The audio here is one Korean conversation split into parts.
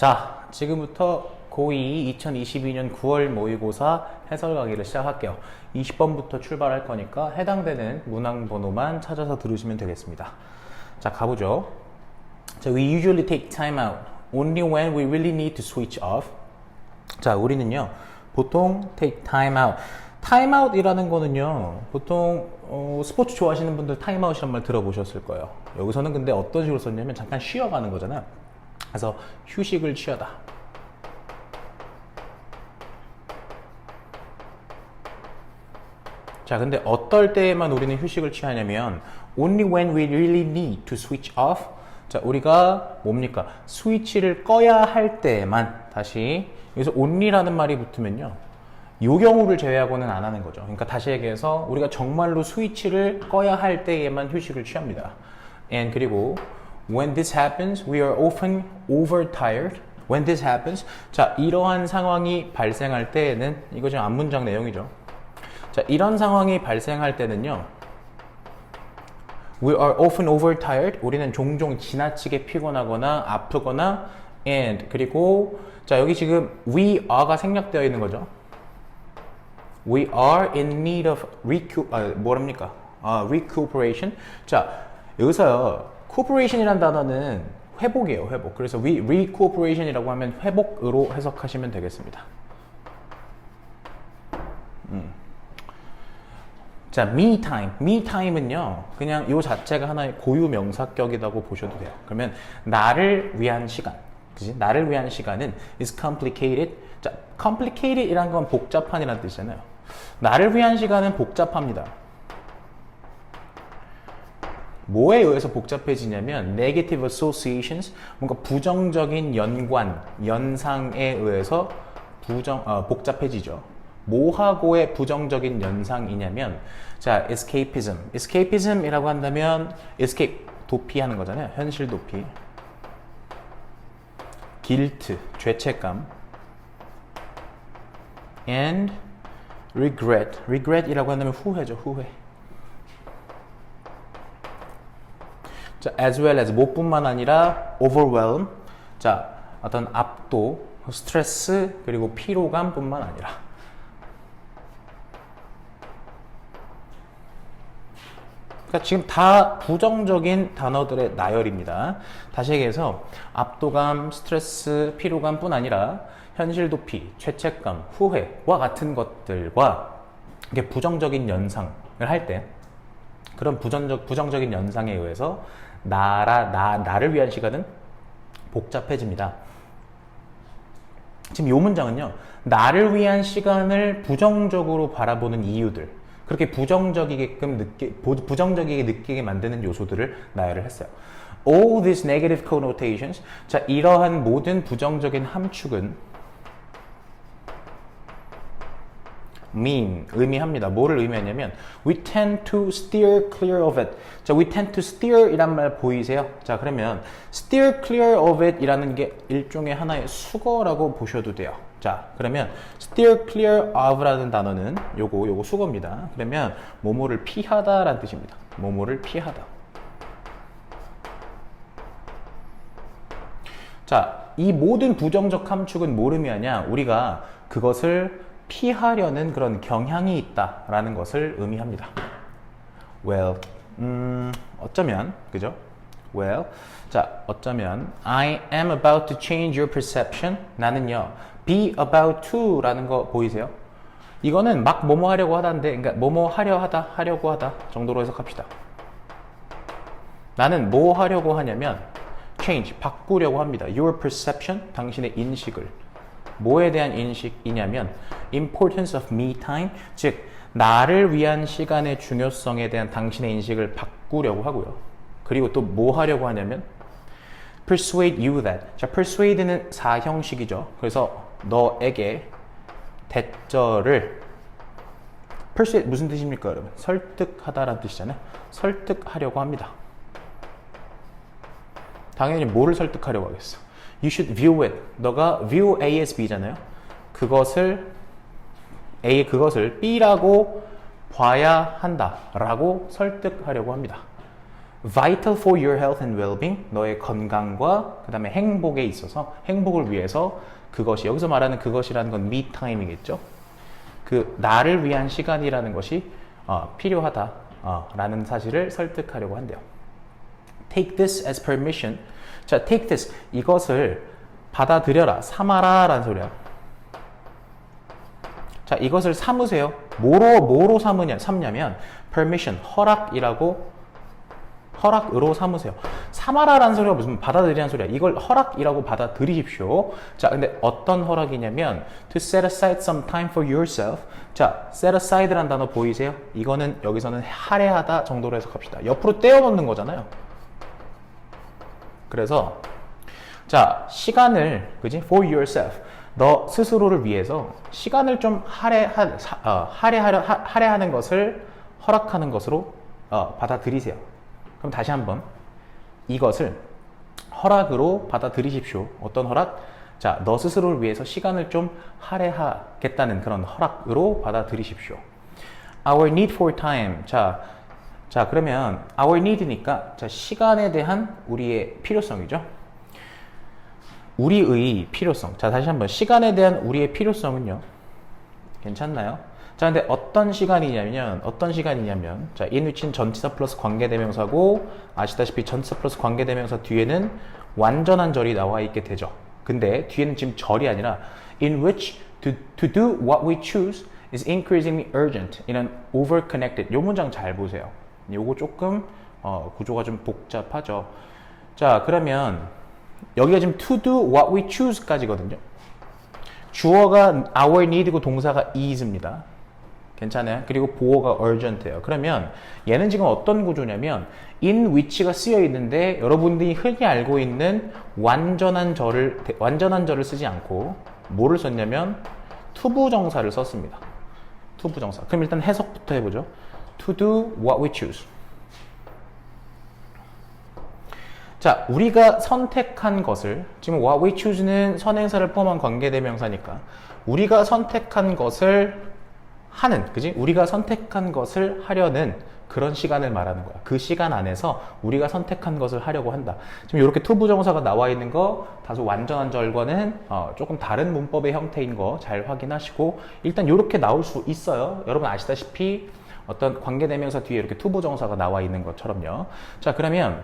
자, 지금부터 고2 2022년 9월 모의고사 해설 강의를 시작할게요. 20번부터 출발할 거니까 해당되는 문항 번호만 찾아서 들으시면 되겠습니다. 자, 가보죠. 자, we usually take time out only when we really need to switch off. 자, 우리는요, 보통 take time out. time out이라는 거는요, 보통 스포츠 좋아하시는 분들 time out이란 말 들어보셨을 거예요. 여기서는 근데 어떤 식으로 썼냐면 잠깐 쉬어가는 거잖아요. 그래서 휴식을 취하다. 자, 근데 어떨 때에만 우리는 휴식을 취하냐면 only when we really need to switch off. 자, 우리가 뭡니까? 스위치를 꺼야 할 때만. 다시 여기서 only라는 말이 붙으면요, 요 경우를 제외하고는 안 하는 거죠. 그러니까 다시 얘기해서 우리가 정말로 스위치를 꺼야 할 때에만 휴식을 취합니다. And 그리고 when this happens, we are often overtired. When this happens, 자, 이러한 상황이 발생할 때에는, 이거 지금 앞문장 내용이죠. 자, 이런 상황이 발생할 때는요, we are often overtired. 우리는 종종 지나치게 피곤하거나 아프거나, and 그리고 자, 여기 지금 we are가 생략되어 있는 거죠. We are in need of recuperation. 자, 여기서요, recuperation이라는 단어는 회복이에요, 회복. 그래서 recuperation이라고 하면 회복으로 해석하시면 되겠습니다. 자, me time은요, 그냥 요 자체가 하나의 고유 명사격이라고 보셔도 돼요. 그러면 나를 위한 시간, 그지? 나를 위한 시간은 is complicated. 자, complicated이란 건 복잡한이라는 뜻이잖아요. 나를 위한 시간은 복잡합니다. 뭐에 의해서 복잡해지냐면 negative associations, 뭔가 부정적인 연관, 연상에 의해서 복잡해지죠. 뭐하고의 부정적인 연상이냐면, 자, escapism이라고 한다면 escape, 도피하는 거잖아요. 현실 도피. guilt, 죄책감. and regret이라고 한다면 후회죠, 후회. 자, as well as 뭐뿐만 아니라 overwhelm, 자, 어떤 압도, 스트레스, 그리고 피로감뿐만 아니라. 그러니까 지금 다 부정적인 단어들의 나열입니다. 다시 얘기해서 압도감, 스트레스, 피로감뿐 아니라 현실 도피, 죄책감, 후회와 같은 것들과 이게 부정적인 연상을 할 때, 그런 부정적인 연상에 의해서 나를 위한 시간은 복잡해집니다. 지금 이 문장은요, 나를 위한 시간을 부정적으로 바라보는 이유들, 그렇게 부정적이게 느끼게 만드는 요소들을 나열을 했어요. All these negative connotations, 자, 이러한 모든 부정적인 함축은 의미합니다. 뭐를 의미하냐면 we tend to steer clear of it. 자, we tend to steer 이란 말 보이세요? 자, 그러면 steer clear of it 이라는 게 일종의 하나의 수거라고 보셔도 돼요. 자, 그러면 steer clear of 라는 단어는 요거 수거입니다. 그러면 뭐뭐를 피하다 라는 뜻입니다. 뭐뭐를 피하다. 자, 이 모든 부정적 함축은 뭘 의미하냐? 우리가 그것을 피하려는 그런 경향이 있다라는 것을 의미합니다. Well, 어쩌면, 그죠? Well, 자, 어쩌면 I am about to change your perception. 나는요, be about to라는 거 보이세요? 이거는 막 뭐뭐 하려고 하다인데, 그러니까 뭐뭐 하려고 하다 정도로 해석합시다. 나는 뭐 하려고 하냐면 change, 바꾸려고 합니다. Your perception, 당신의 인식을. 뭐에 대한 인식이냐면 importance of me time, 즉 나를 위한 시간의 중요성에 대한 당신의 인식을 바꾸려고 하고요. 그리고 또 뭐 하려고 하냐면 persuade you that. 자, persuade는 사형식이죠. 그래서 너에게 대절을, persuade 무슨 뜻입니까, 여러분? 설득하다라는 뜻이잖아요. 설득하려고 합니다. 당연히 뭐를 설득하려고 하겠어? You should view it. 너가 view A as B잖아요. 그것을 B라고 봐야 한다 라고 설득하려고 합니다. vital for your health and well-being, 너의 건강과 그 다음에 행복에 있어서 행복을 위해서 그것이 여기서 말하는 그것이라는 건 me time이겠죠. 그 나를 위한 시간이라는 것이 필요하다 라는 사실을 설득하려고 한대요. Take this as permission. 자, take this 이것을 받아들여라, 삼아라 라는 소리야. 자, 이것을 삼으세요. 뭐로 삼냐면 permission, 허락으로 삼으세요. 삼아라라는 소리가 무슨 받아들이라는 소리야. 이걸 허락이라고 받아들이십시오. 자, 근데 어떤 허락이냐면 to set aside some time for yourself. 자, set aside라는 단어 보이세요? 이거는 여기서는 할애하다 정도로 해석합시다. 옆으로 떼어놓는 거잖아요. 그래서 자, 시간을 그지? for yourself. 너 스스로를 위해서 시간을 좀 할애하는 것을 허락하는 것으로 받아들이세요. 그럼 다시 한번 이것을 허락으로 받아들이십시오. 어떤 허락? 자, 너 스스로를 위해서 시간을 좀 할애하겠다는 그런 허락으로 받아들이십시오. Our need for time. 자, 그러면 our need니까 자, 시간에 대한 우리의 필요성이죠. 우리의 필요성. 자, 다시 한번 시간에 대한 우리의 필요성은요. 괜찮나요? 자, 근데 어떤 시간이냐면 자, in which는 전치사 플러스 관계대명사고 아시다시피 전치사 플러스 관계대명사 뒤에는 완전한 절이 나와 있게 되죠. 근데 뒤에는 지금 절이 아니라 in which to do what we choose is increasingly urgent in an over-connected. 요 문장 잘 보세요. 요거 조금 구조가 좀 복잡하죠. 자, 그러면 여기가 지금 to do what we choose까지거든요. 주어가 our need고 동사가 is입니다. 괜찮아요? 그리고 보어가 urgent예요. 그러면 얘는 지금 어떤 구조냐면 in which가 쓰여 있는데 여러분들이 흔히 알고 있는 완전한 절을 쓰지 않고 뭐를 썼냐면 투부정사를 썼습니다. 투부정사. 그럼 일단 해석부터 해보죠. To do what we choose. 자, 우리가 선택한 것을 지금 what we choose는 선행사를 포함한 관계대명사니까 우리가 선택한 것을 하는, 그지? 우리가 선택한 것을 하려는 그런 시간을 말하는 거야. 그 시간 안에서 우리가 선택한 것을 하려고 한다. 지금 이렇게 투부정사가 나와 있는 거 다소 완전한 절과는 조금 다른 문법의 형태인 거 잘 확인하시고 일단 이렇게 나올 수 있어요. 여러분 아시다시피 어떤 관계대명사 뒤에 이렇게 투부정사가 나와 있는 것처럼요. 자, 그러면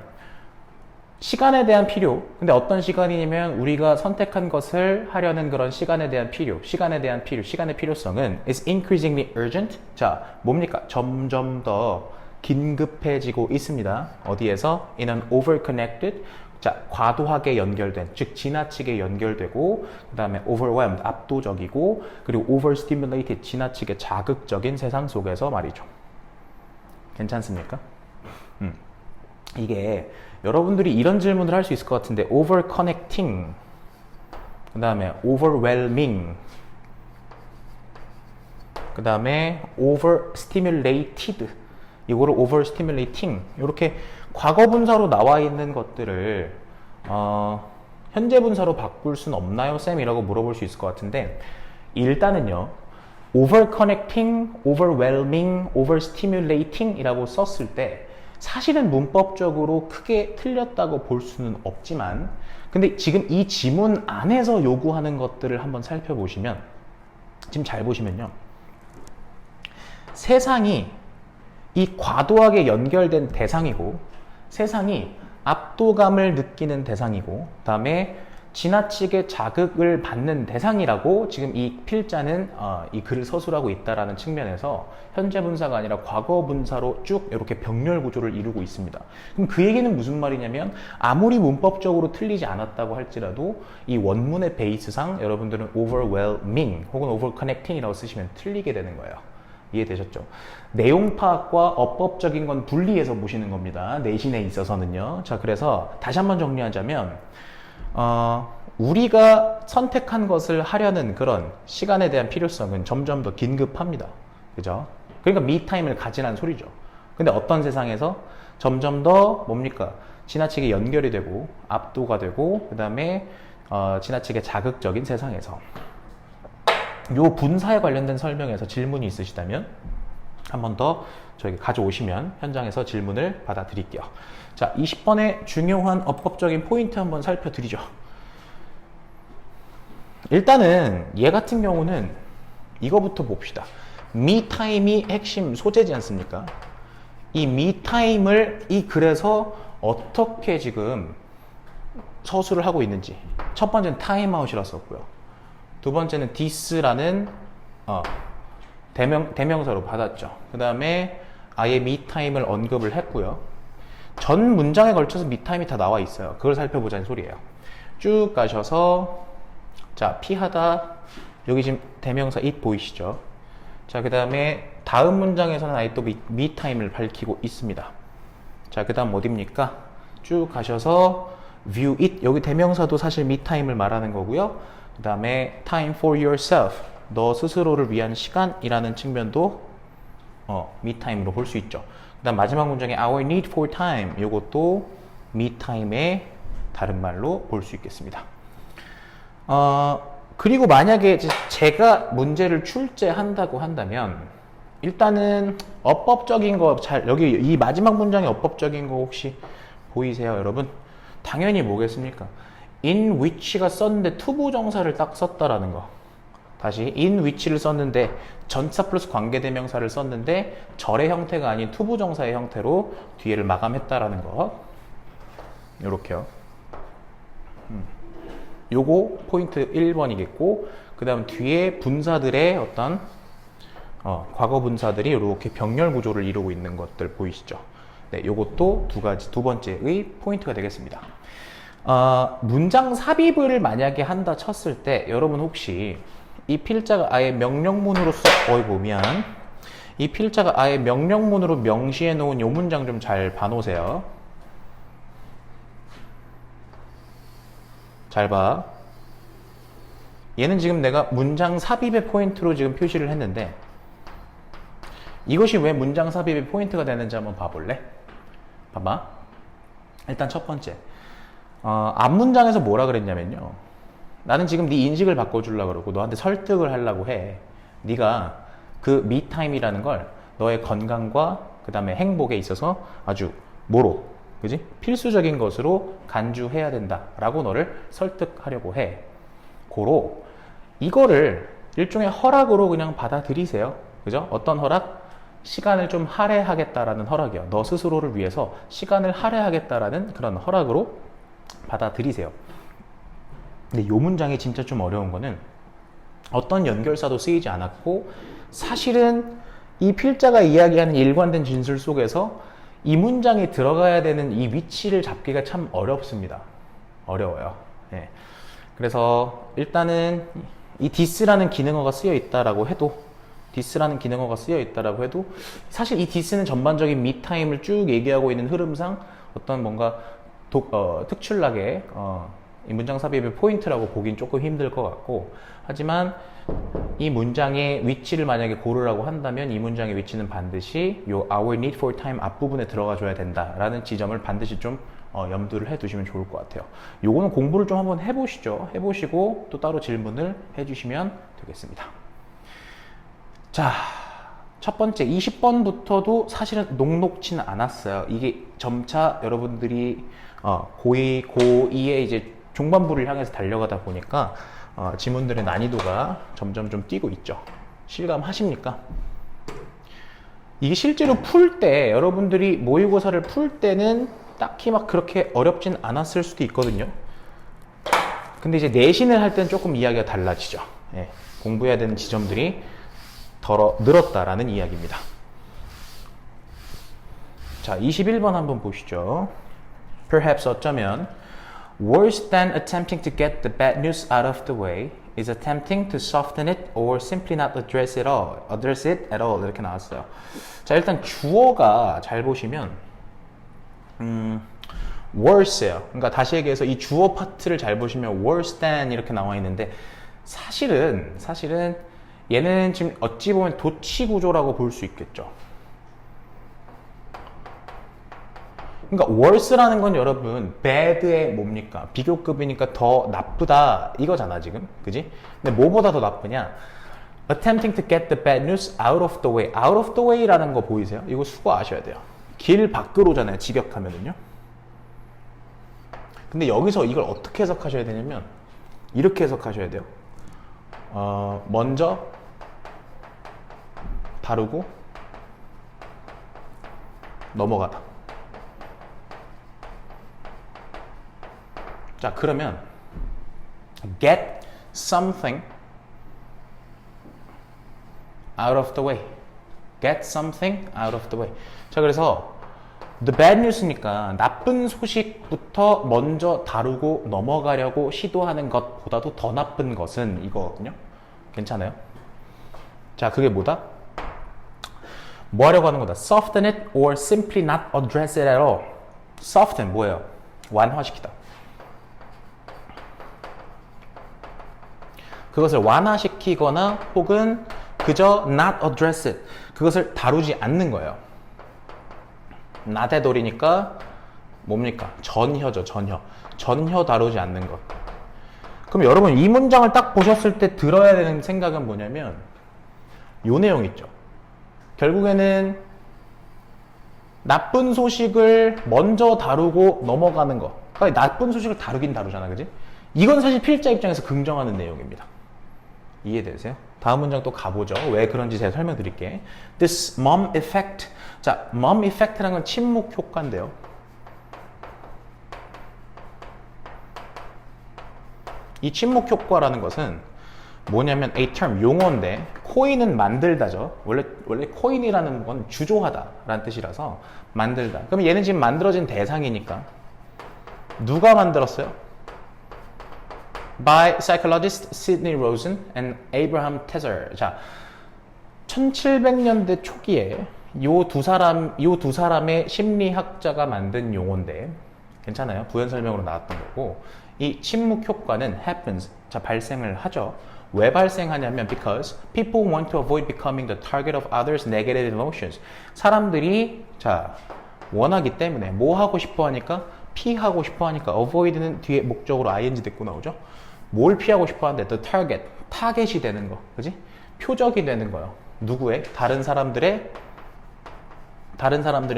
시간에 대한 필요. 근데 어떤 시간이냐면 우리가 선택한 것을 하려는 그런 시간에 대한 필요, 시간의 필요성은 is increasingly urgent. 자, 뭡니까? 점점 더 긴급해지고 있습니다. 어디에서? In an over-connected. 자, 과도하게 연결된, 즉 지나치게 연결되고 그 다음에 overwhelmed, 압도적이고 그리고 overstimulated, 지나치게 자극적인 세상 속에서 말이죠. 괜찮습니까? 이게 여러분들이 이런 질문을 할 수 있을 것 같은데 overconnecting, 그 다음에 overwhelming, 그 다음에 overstimulated, 이거를 overstimulating 이렇게 과거분사로 나와 있는 것들을 현재 분사로 바꿀 수는 없나요, 쌤? 이라고 물어볼 수 있을 것 같은데 일단은요 overconnecting, overwhelming, overstimulating 이라고 썼을 때 사실은 문법적으로 크게 틀렸다고 볼 수는 없지만 근데 지금 이 지문 안에서 요구하는 것들을 한번 살펴보시면 지금 잘 보시면요 세상이 이 과도하게 연결된 대상이고 세상이 압도감을 느끼는 대상이고 그 다음에 지나치게 자극을 받는 대상이라고 지금 이 필자는 이 글을 서술하고 있다는 측면에서 현재 분사가 아니라 과거 분사로 쭉 이렇게 병렬 구조를 이루고 있습니다. 그럼 그 얘기는 무슨 말이냐면 아무리 문법적으로 틀리지 않았다고 할지라도 이 원문의 베이스상 여러분들은 overwhelming 혹은 overconnecting이라고 쓰시면 틀리게 되는 거예요. 이해되셨죠? 내용 파악과 어법적인 건 분리해서 보시는 겁니다. 내신에 있어서는요. 자, 그래서 다시 한번 정리하자면 우리가 선택한 것을 하려는 그런 시간에 대한 필요성은 점점 더 긴급합니다. 그죠? 그러니까 미타임을 가지라는 소리죠. 근데 어떤 세상에서 점점 더 뭡니까? 지나치게 연결이 되고 압도가 되고 그 다음에 지나치게 자극적인 세상에서 요 분사에 관련된 설명에서 질문이 있으시다면 한 번 더 저에게 가져오시면 현장에서 질문을 받아드릴게요. 자, 20번의 중요한 어법적인 포인트 한번 살펴드리죠. 일단은 얘 같은 경우는 이거부터 봅시다. me time이 핵심 소재지 않습니까? 이 me time을 이 글에서 어떻게 지금 서술을 하고 있는지. 첫 번째는 time out이라 썼고요. 두 번째는 this라는 대명사로 받았죠. 그 다음에 아예 me time을 언급을 했고요. 전 문장에 걸쳐서 me time이 다 나와 있어요. 그걸 살펴보자는 소리예요. 쭉 가셔서 자, 피하다 여기 지금 대명사 it 보이시죠? 자, 그 다음에 다음 문장에서는 아예 또 me time을 밝히고 있습니다. 자, 그 다음 어딥니까? 쭉 가셔서 view it 여기 대명사도 사실 me time을 말하는 거고요. 그 다음에 time for yourself 너 스스로를 위한 시간이라는 측면도 me time으로 볼 수 있죠. 그 다음 마지막 문장에 our need for time 요것도 me time의 다른 말로 볼 수 있겠습니다. 그리고 만약에 제가 문제를 출제한다고 한다면 일단은 어법적인 거 여기 이 마지막 문장의 어법적인 거 혹시 보이세요, 여러분? 당연히 뭐겠습니까? in which가 썼는데 투부정사를 딱 썼다라는 거. 다시 in which를 썼는데 전차 플러스 관계대명사를 썼는데 절의 형태가 아닌 투부정사의 형태로 뒤에를 마감했다라는 거. 요렇게요. 요거 포인트 1번이겠고 그 다음 뒤에 분사들의 어떤 과거 분사들이 이렇게 병렬 구조를 이루고 있는 것들 보이시죠? 네, 요것도 두 번째의 포인트가 되겠습니다. 문장 삽입을 만약에 한다 쳤을 때 여러분 혹시 이 필자가 아예 명령문으로 보면 이 필자가 아예 명령문으로 명시해 놓은 요 문장 좀 잘 봐놓으세요. 잘 봐. 얘는 지금 내가 문장 삽입의 포인트로 지금 표시를 했는데 이것이 왜 문장 삽입의 포인트가 되는지 한번 봐볼래? 봐봐. 일단 첫 번째. 앞문장에서 뭐라 그랬냐면요. 나는 지금 네 인식을 바꿔주려고 그러고 너한테 설득을 하려고 해. 네가 그 me time이라는 걸 너의 건강과 그 다음에 행복에 있어서 아주 그지? 필수적인 것으로 간주해야 된다라고 너를 설득하려고 해. 고로 이거를 일종의 허락으로 그냥 받아들이세요. 그죠? 어떤 허락? 시간을 좀 할애하겠다라는 허락이요. 너 스스로를 위해서 시간을 할애하겠다라는 그런 허락으로 받아들이세요. 근데 이 문장이 진짜 좀 어려운 거는 어떤 연결사도 쓰이지 않았고 사실은 이 필자가 이야기하는 일관된 진술 속에서 이 문장이 들어가야 되는 이 위치를 잡기가 참 어렵습니다. 어려워요. 예. 그래서 일단은 이 this라는 기능어가 쓰여 있다라고 해도 사실 이 this는 전반적인 me time을 쭉 얘기하고 있는 흐름상 어떤 뭔가 특출나게 이 문장 삽입의 포인트라고 보긴 조금 힘들 것 같고 하지만 이 문장의 위치를 만약에 고르라고 한다면 이 문장의 위치는 반드시 요 our need for time 앞부분에 들어가 줘야 된다라는 지점을 반드시 좀 염두를 해 두시면 좋을 것 같아요. 요거는 공부를 좀 한번 해보시죠. 해보시고 또 따로 질문을 해주시면 되겠습니다. 자, 첫 번째 20번부터도 사실은 녹록치는 않았어요. 이게 점차 여러분들이 고2의 이제 중반부를 향해서 달려가다 보니까 지문들의 난이도가 점점 좀 뛰고 있죠. 실감하십니까? 이게 실제로 풀 때 여러분들이 모의고사를 풀 때는 딱히 막 그렇게 어렵진 않았을 수도 있거든요. 근데 이제 내신을 할 때는 조금 이야기가 달라지죠. 예, 공부해야 되는 지점들이 늘었다라는 이야기입니다. 자, 21번 한번 보시죠. Perhaps 어쩌면 worse than attempting to get the bad news out of the way is attempting to soften it or simply not address it at all 이렇게 나왔어요. 자, 일단 주어가 잘 보시면 worse예요. 그러니까 다시 얘기해서 이 주어 파트를 잘 보시면 worse than 이렇게 나와 있는데 사실은 얘는 지금 어찌 보면 도치 구조라고 볼 수 있겠죠. 그러니까 worse라는 건 여러분 bad의 뭡니까? 비교급이니까 더 나쁘다 이거잖아 지금, 그지? 근데 뭐보다 더 나쁘냐? attempting to get the bad news out of the way. out of the way라는 거 보이세요? 이거 수거 아셔야 돼요. 길 밖으로잖아요. 직역하면은요. 근데 여기서 이걸 어떻게 해석하셔야 되냐면 이렇게 해석하셔야 돼요. 먼저 다루고 넘어가다. 자, 그러면 get something out of the way. get something out of the way. 자, 그래서 the bad news니까 나쁜 소식부터 먼저 다루고 넘어가려고 시도하는 것보다도 더 나쁜 것은 이거거든요. 괜찮아요? 자, 그게 뭐다? 뭐 하려고 하는 거다? soften it or simply not address it at all. soften 뭐예요? 완화시키다. 그것을 완화시키거나 혹은 그저 not address it. 그것을 다루지 않는 거예요. not at all이니까 뭡니까? 전혀죠, 전혀. 전혀 다루지 않는 것. 그럼 여러분 이 문장을 딱 보셨을 때 들어야 되는 생각은 뭐냐면 요 내용 있죠. 결국에는 나쁜 소식을 먼저 다루고 넘어가는 거. 그러니까 나쁜 소식을 다루긴 다루잖아, 그지? 이건 사실 필자 입장에서 긍정하는 내용입니다. 이해되세요? 다음 문장 또 가보죠. 왜 그런지 제가 설명드릴게. This mom effect. 자, mom effect라는 건 침묵 효과인데요. 이 침묵 효과라는 것은 뭐냐면 a term, 용어인데 코인은 만들다죠. 원래 코인이라는 건 주조하다라는 뜻이라서 만들다. 그럼 얘는 지금 만들어진 대상이니까 누가 만들었어요? by psychologist Sidney Rosen and Abraham Tesser. 자, 1700년대 초기에 요 두 사람의 심리학자가 만든 용어인데 괜찮아요? 부연 설명으로 나왔던 거고 이 침묵 효과는 happens. 자, 발생을 하죠. 왜 발생하냐면 because people want to avoid becoming the target of others' negative emotions. 사람들이 자 원하기 때문에 뭐 하고 싶어 하니까 피하고 싶어 하니까 avoid는 뒤에 목적으로 ing 됐고 나오죠. 뭘 피하고 싶어 하는데 the target, 타겟이 되는 거, 그지? 표적이 되는 거요. 누구의? 다른 사람들의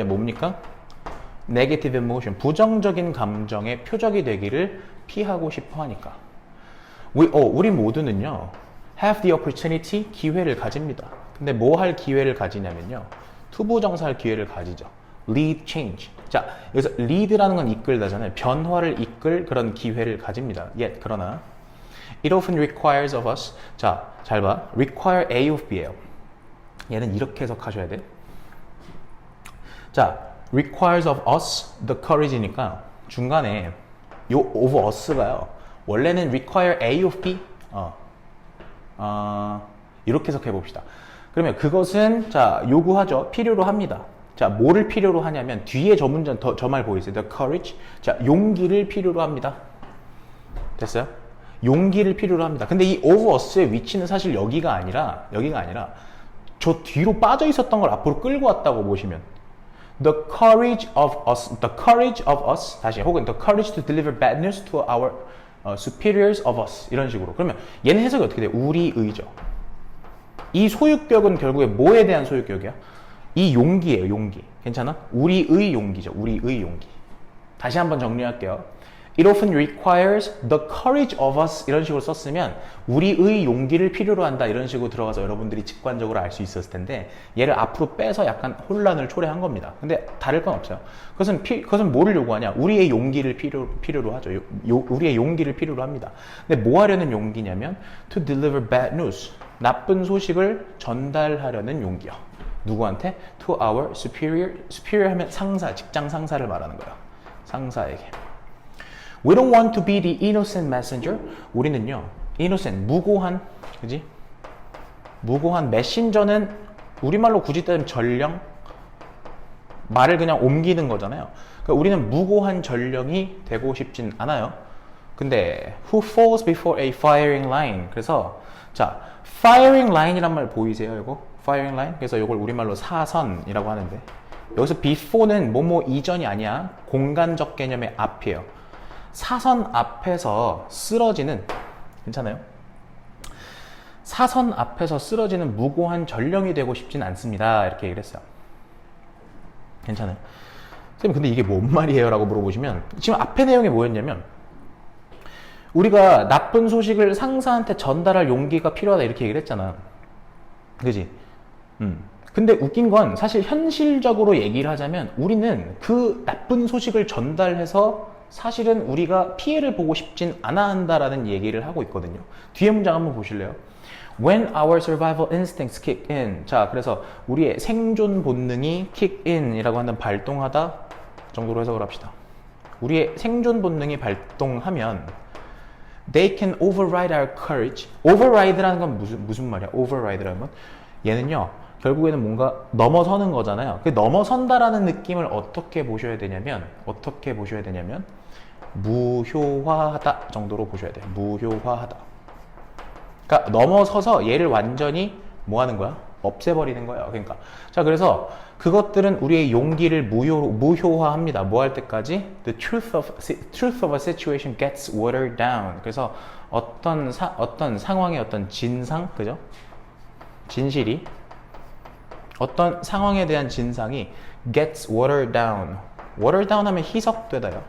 뭡니까? negative emotion, 부정적인 감정의 표적이 되기를 피하고 싶어 하니까. 우리 모두는요, have the opportunity, 기회를 가집니다. 근데 뭐 할 기회를 가지냐면요, 투부정사할 기회를 가지죠. lead change. 자, 여기서 lead라는 건 이끌다잖아요. 변화를 이끌 그런 기회를 가집니다. yet, 그러나 it often requires of us. 자, 잘 봐. require A of B예요. 얘는 이렇게 해석하셔야 돼. 자, requires of us the courage니까 중간에 요 of us가요. 원래는 require A of B. 이렇게 해석해 봅시다. 그러면 그것은 자, 요구하죠. 필요로 합니다. 자, 뭐를 필요로 하냐면 뒤에 저 문장 저 말 보이세요? The courage. 자, 용기를 필요로 합니다. 됐어요? 용기를 필요로 합니다. 근데 이 of us의 위치는 사실 여기가 아니라 저 뒤로 빠져 있었던 걸 앞으로 끌고 왔다고 보시면 the courage of us 다시 혹은 the courage to deliver bad news to our superiors of us 이런 식으로. 그러면 얘는 해석이 어떻게 돼요? 우리의죠. 이 소유격은 결국에 뭐에 대한 소유격이야? 이 용기예요, 용기. 괜찮아? 우리의 용기죠. 우리의 용기. 다시 한번 정리할게요. It often requires the courage of us 이런 식으로 썼으면 우리의 용기를 필요로 한다 이런 식으로 들어가서 여러분들이 직관적으로 알 수 있었을 텐데 얘를 앞으로 빼서 약간 혼란을 초래한 겁니다. 근데 다를 건 없어요. 그것은 뭐를 요구하냐? 우리의 용기를 필요로 하죠. 우리의 용기를 필요로 합니다. 근데 뭐 하려는 용기냐면 to deliver bad news 나쁜 소식을 전달하려는 용기요. 누구한테? To our superior 하면 상사, 직장 상사를 말하는 거예요. 상사에게. We don't want to be the innocent messenger. 우리는요, innocent, 무고한, 그지? 무고한 메신저는 우리말로 굳이 따지면 전령? 말을 그냥 옮기는 거잖아요. 그러니까 우리는 무고한 전령이 되고 싶진 않아요. 근데 who falls before a firing line. 그래서 자, firing line이란 말 보이세요, 이거? firing line. 그래서 이걸 우리말로 사선이라고 하는데 여기서 before는 뭐뭐 이전이 아니야. 공간적 개념의 앞이에요. 사선 앞에서 쓰러지는 괜찮아요? 사선 앞에서 쓰러지는 무고한 전령이 되고 싶진 않습니다. 이렇게 얘기를 했어요. 괜찮아요? 선생님 근데 이게 뭔 말이에요? 라고 물어보시면 지금 앞에 내용이 뭐였냐면 우리가 나쁜 소식을 상사한테 전달할 용기가 필요하다 이렇게 얘기를 했잖아. 그지? 근데 웃긴 건 사실 현실적으로 얘기를 하자면 우리는 그 나쁜 소식을 전달해서 사실은 우리가 피해를 보고 싶진 않아 한다라는 얘기를 하고 있거든요. 뒤에 문장 한번 보실래요? When our survival instincts kick in. 자, 그래서 우리의 생존 본능이 kick in 이라고 하는 발동하다 정도로 해석을 합시다. 우리의 생존 본능이 발동하면 they can override our courage. override라는 건 무슨 말이야? override라는 건 얘는요. 결국에는 뭔가 넘어서는 거잖아요. 그 넘어선다라는 느낌을 어떻게 보셔야 되냐면 무효화하다 정도로 보셔야 돼요. 무효화하다. 그러니까 넘어서서 얘를 완전히 뭐 하는 거야? 없애버리는 거예요. 그러니까 자 그래서 그것들은 우리의 용기를 무효화합니다. 뭐 할 때까지? The truth of a situation gets watered down. 그래서 어떤 상황의 어떤 진상, 그죠? 진실이 어떤 상황에 대한 진상이 gets watered down. watered down 하면 희석되다요.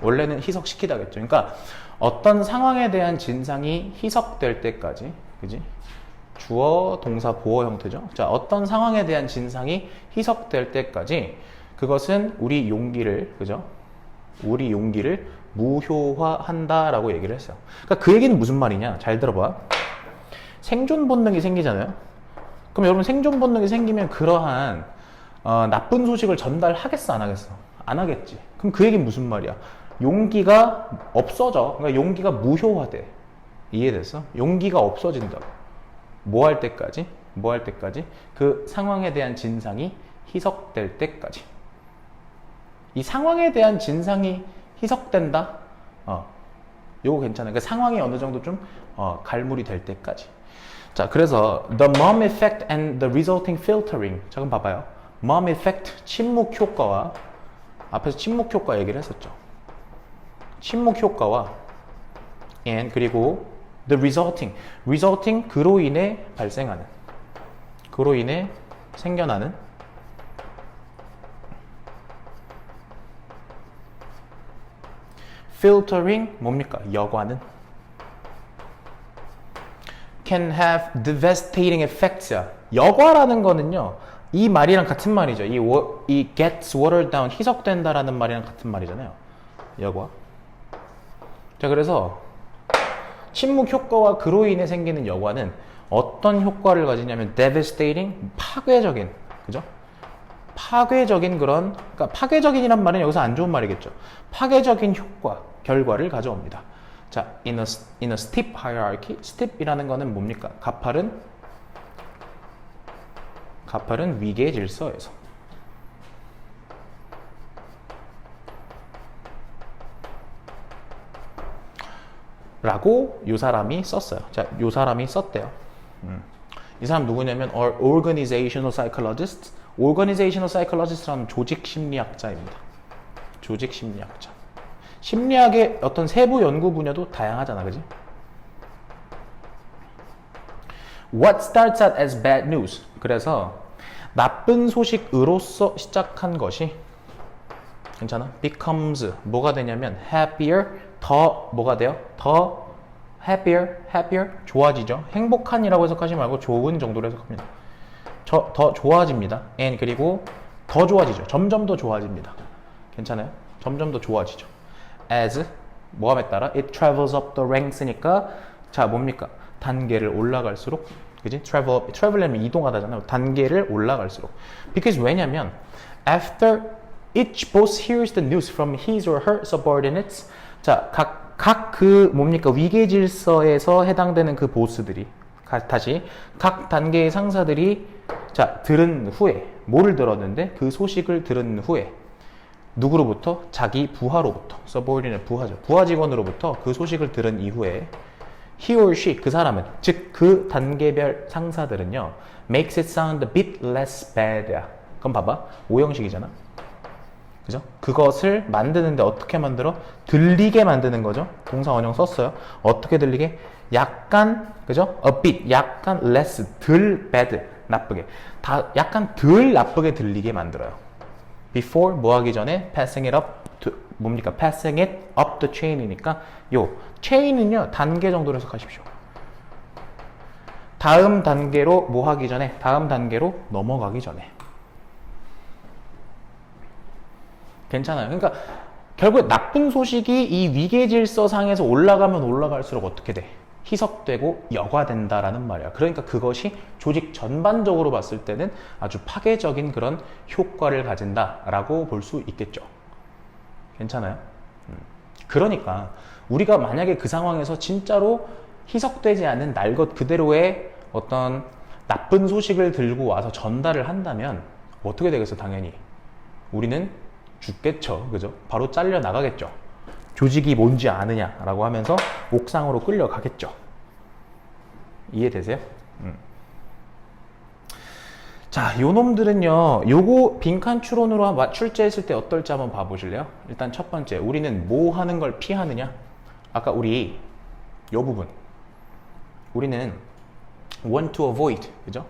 원래는 희석시키다겠죠. 그러니까 어떤 상황에 대한 진상이 희석될 때까지, 그지? 주어, 동사, 보어 형태죠. 자, 어떤 상황에 대한 진상이 희석될 때까지 그것은 우리 용기를, 그죠? 우리 용기를 무효화한다라고 얘기를 했어요. 그러니까 그 얘기는 무슨 말이냐? 잘 들어봐. 생존 본능이 생기잖아요. 그럼 여러분 생존 본능이 생기면 그러한 나쁜 소식을 전달하겠어, 안 하겠어? 안 하겠지. 그럼 그 얘기는 무슨 말이야? 용기가 없어져. 그러니까 용기가 무효화돼. 이해됐어? 용기가 없어진다고. 뭐 할 때까지? 뭐 할 때까지? 그 상황에 대한 진상이 희석될 때까지. 이 상황에 대한 진상이 희석된다? 요거 괜찮아요. 그 상황이 어느 정도 좀 갈무리 될 때까지. 자, 그래서 the mom effect and the resulting filtering. 자, 그럼 봐봐요. mom effect, 침묵 효과와 앞에서 침묵 효과 얘기를 했었죠. 침묵 효과와 and 그리고 the resulting 그로 인해 발생하는 그로 인해 생겨나는 filtering 뭡니까? 여과는 can have devastating effects. 여과라는 거는요. 이 말이랑 같은 말이죠. 이 gets watered down 희석된다라는 말이랑 같은 말이잖아요. 여과. 자, 그래서 침묵 효과와 그로 인해 생기는 여과는 어떤 효과를 가지냐면 devastating, 파괴적인, 그죠? 파괴적인 그런, 그러니까 파괴적인이란 말은 여기서 안 좋은 말이겠죠. 파괴적인 효과, 결과를 가져옵니다. 자, in a steep hierarchy, steep이라는 거는 뭡니까? 가파른 위계 질서에서. 라고 요 사람이 썼어요. 자, 요 사람이 썼대요. 이 사람 누구냐면 organizational psychologist. organizational psychologist라는 조직 심리학자입니다. 조직 심리학자. 심리학의 어떤 세부 연구 분야도 다양하잖아, 그지? What starts out as bad news. 그래서 나쁜 소식으로서 시작한 것이 괜찮아? becomes 뭐가 되냐면 happier 더 뭐가 돼요? 더 happier 좋아지죠. 행복한이라고 해석하지 말고 좋은 정도로 해석합니다. 더 좋아집니다. and 그리고 더 좋아지죠. 점점 더 좋아집니다. 괜찮아요? 점점 더 좋아지죠. as 뭐함에 따라 it travels up the ranks니까 자 뭡니까? 단계를 올라갈수록 그지? travel하면 이동하다잖아요. 단계를 올라갈수록. because 왜냐면 after each boss hears the news from his or her subordinates. 자, 각 그 뭡니까? 위계 질서에서 해당되는 그 보스들이 다시 각 단계의 상사들이 자, 들은 후에 뭐를 들었는데 그 소식을 들은 후에 누구로부터? 자기 부하로부터. subordinate 부하죠. 부하 직원으로부터 그 소식을 들은 이후에 he or she 그 사람은 즉 그 단계별 상사들은요 makes it sound a bit less bad. 그럼 봐봐. 오형식이잖아. 그죠? 그것을 만드는데 어떻게 만들어? 들리게 만드는 거죠. 동사 원형 썼어요. 어떻게 들리게? 약간, 그죠? A bit, 약간 less, 덜 bad, 나쁘게. 약간 덜 나쁘게 들리게 만들어요. Before, 뭐 하기 전에? Passing it up, 뭡니까? Passing it up the chain이니까 요 chain은요, 단계 정도로 해석하십시오. 다음 단계로 뭐 하기 전에? 다음 단계로 넘어가기 전에. 괜찮아요. 그러니까 결국 나쁜 소식이 이 위계 질서상에서 올라가면 올라갈수록 어떻게 돼? 희석되고 여과된다라는 말이야. 그러니까 그것이 조직 전반적으로 봤을 때는 아주 파괴적인 그런 효과를 가진다라고 볼 수 있겠죠. 괜찮아요? 그러니까 우리가 만약에 그 상황에서 진짜로 희석되지 않은 날 것 그대로의 어떤 나쁜 소식을 들고 와서 전달을 한다면 어떻게 되겠어? 당연히 우리는 죽겠죠. 그죠? 바로 잘려 나가겠죠. 조직이 뭔지 아느냐라고 하면서 옥상으로 끌려가겠죠. 이해되세요? 자, 요 놈들은요, 요거 빈칸 추론으로 출제했을 때 어떨지 한번 봐보실래요? 일단 첫 번째, 우리는 뭐 하는 걸 피하느냐? 아까 우리 요 부분, 우리는 want to avoid, 그죠?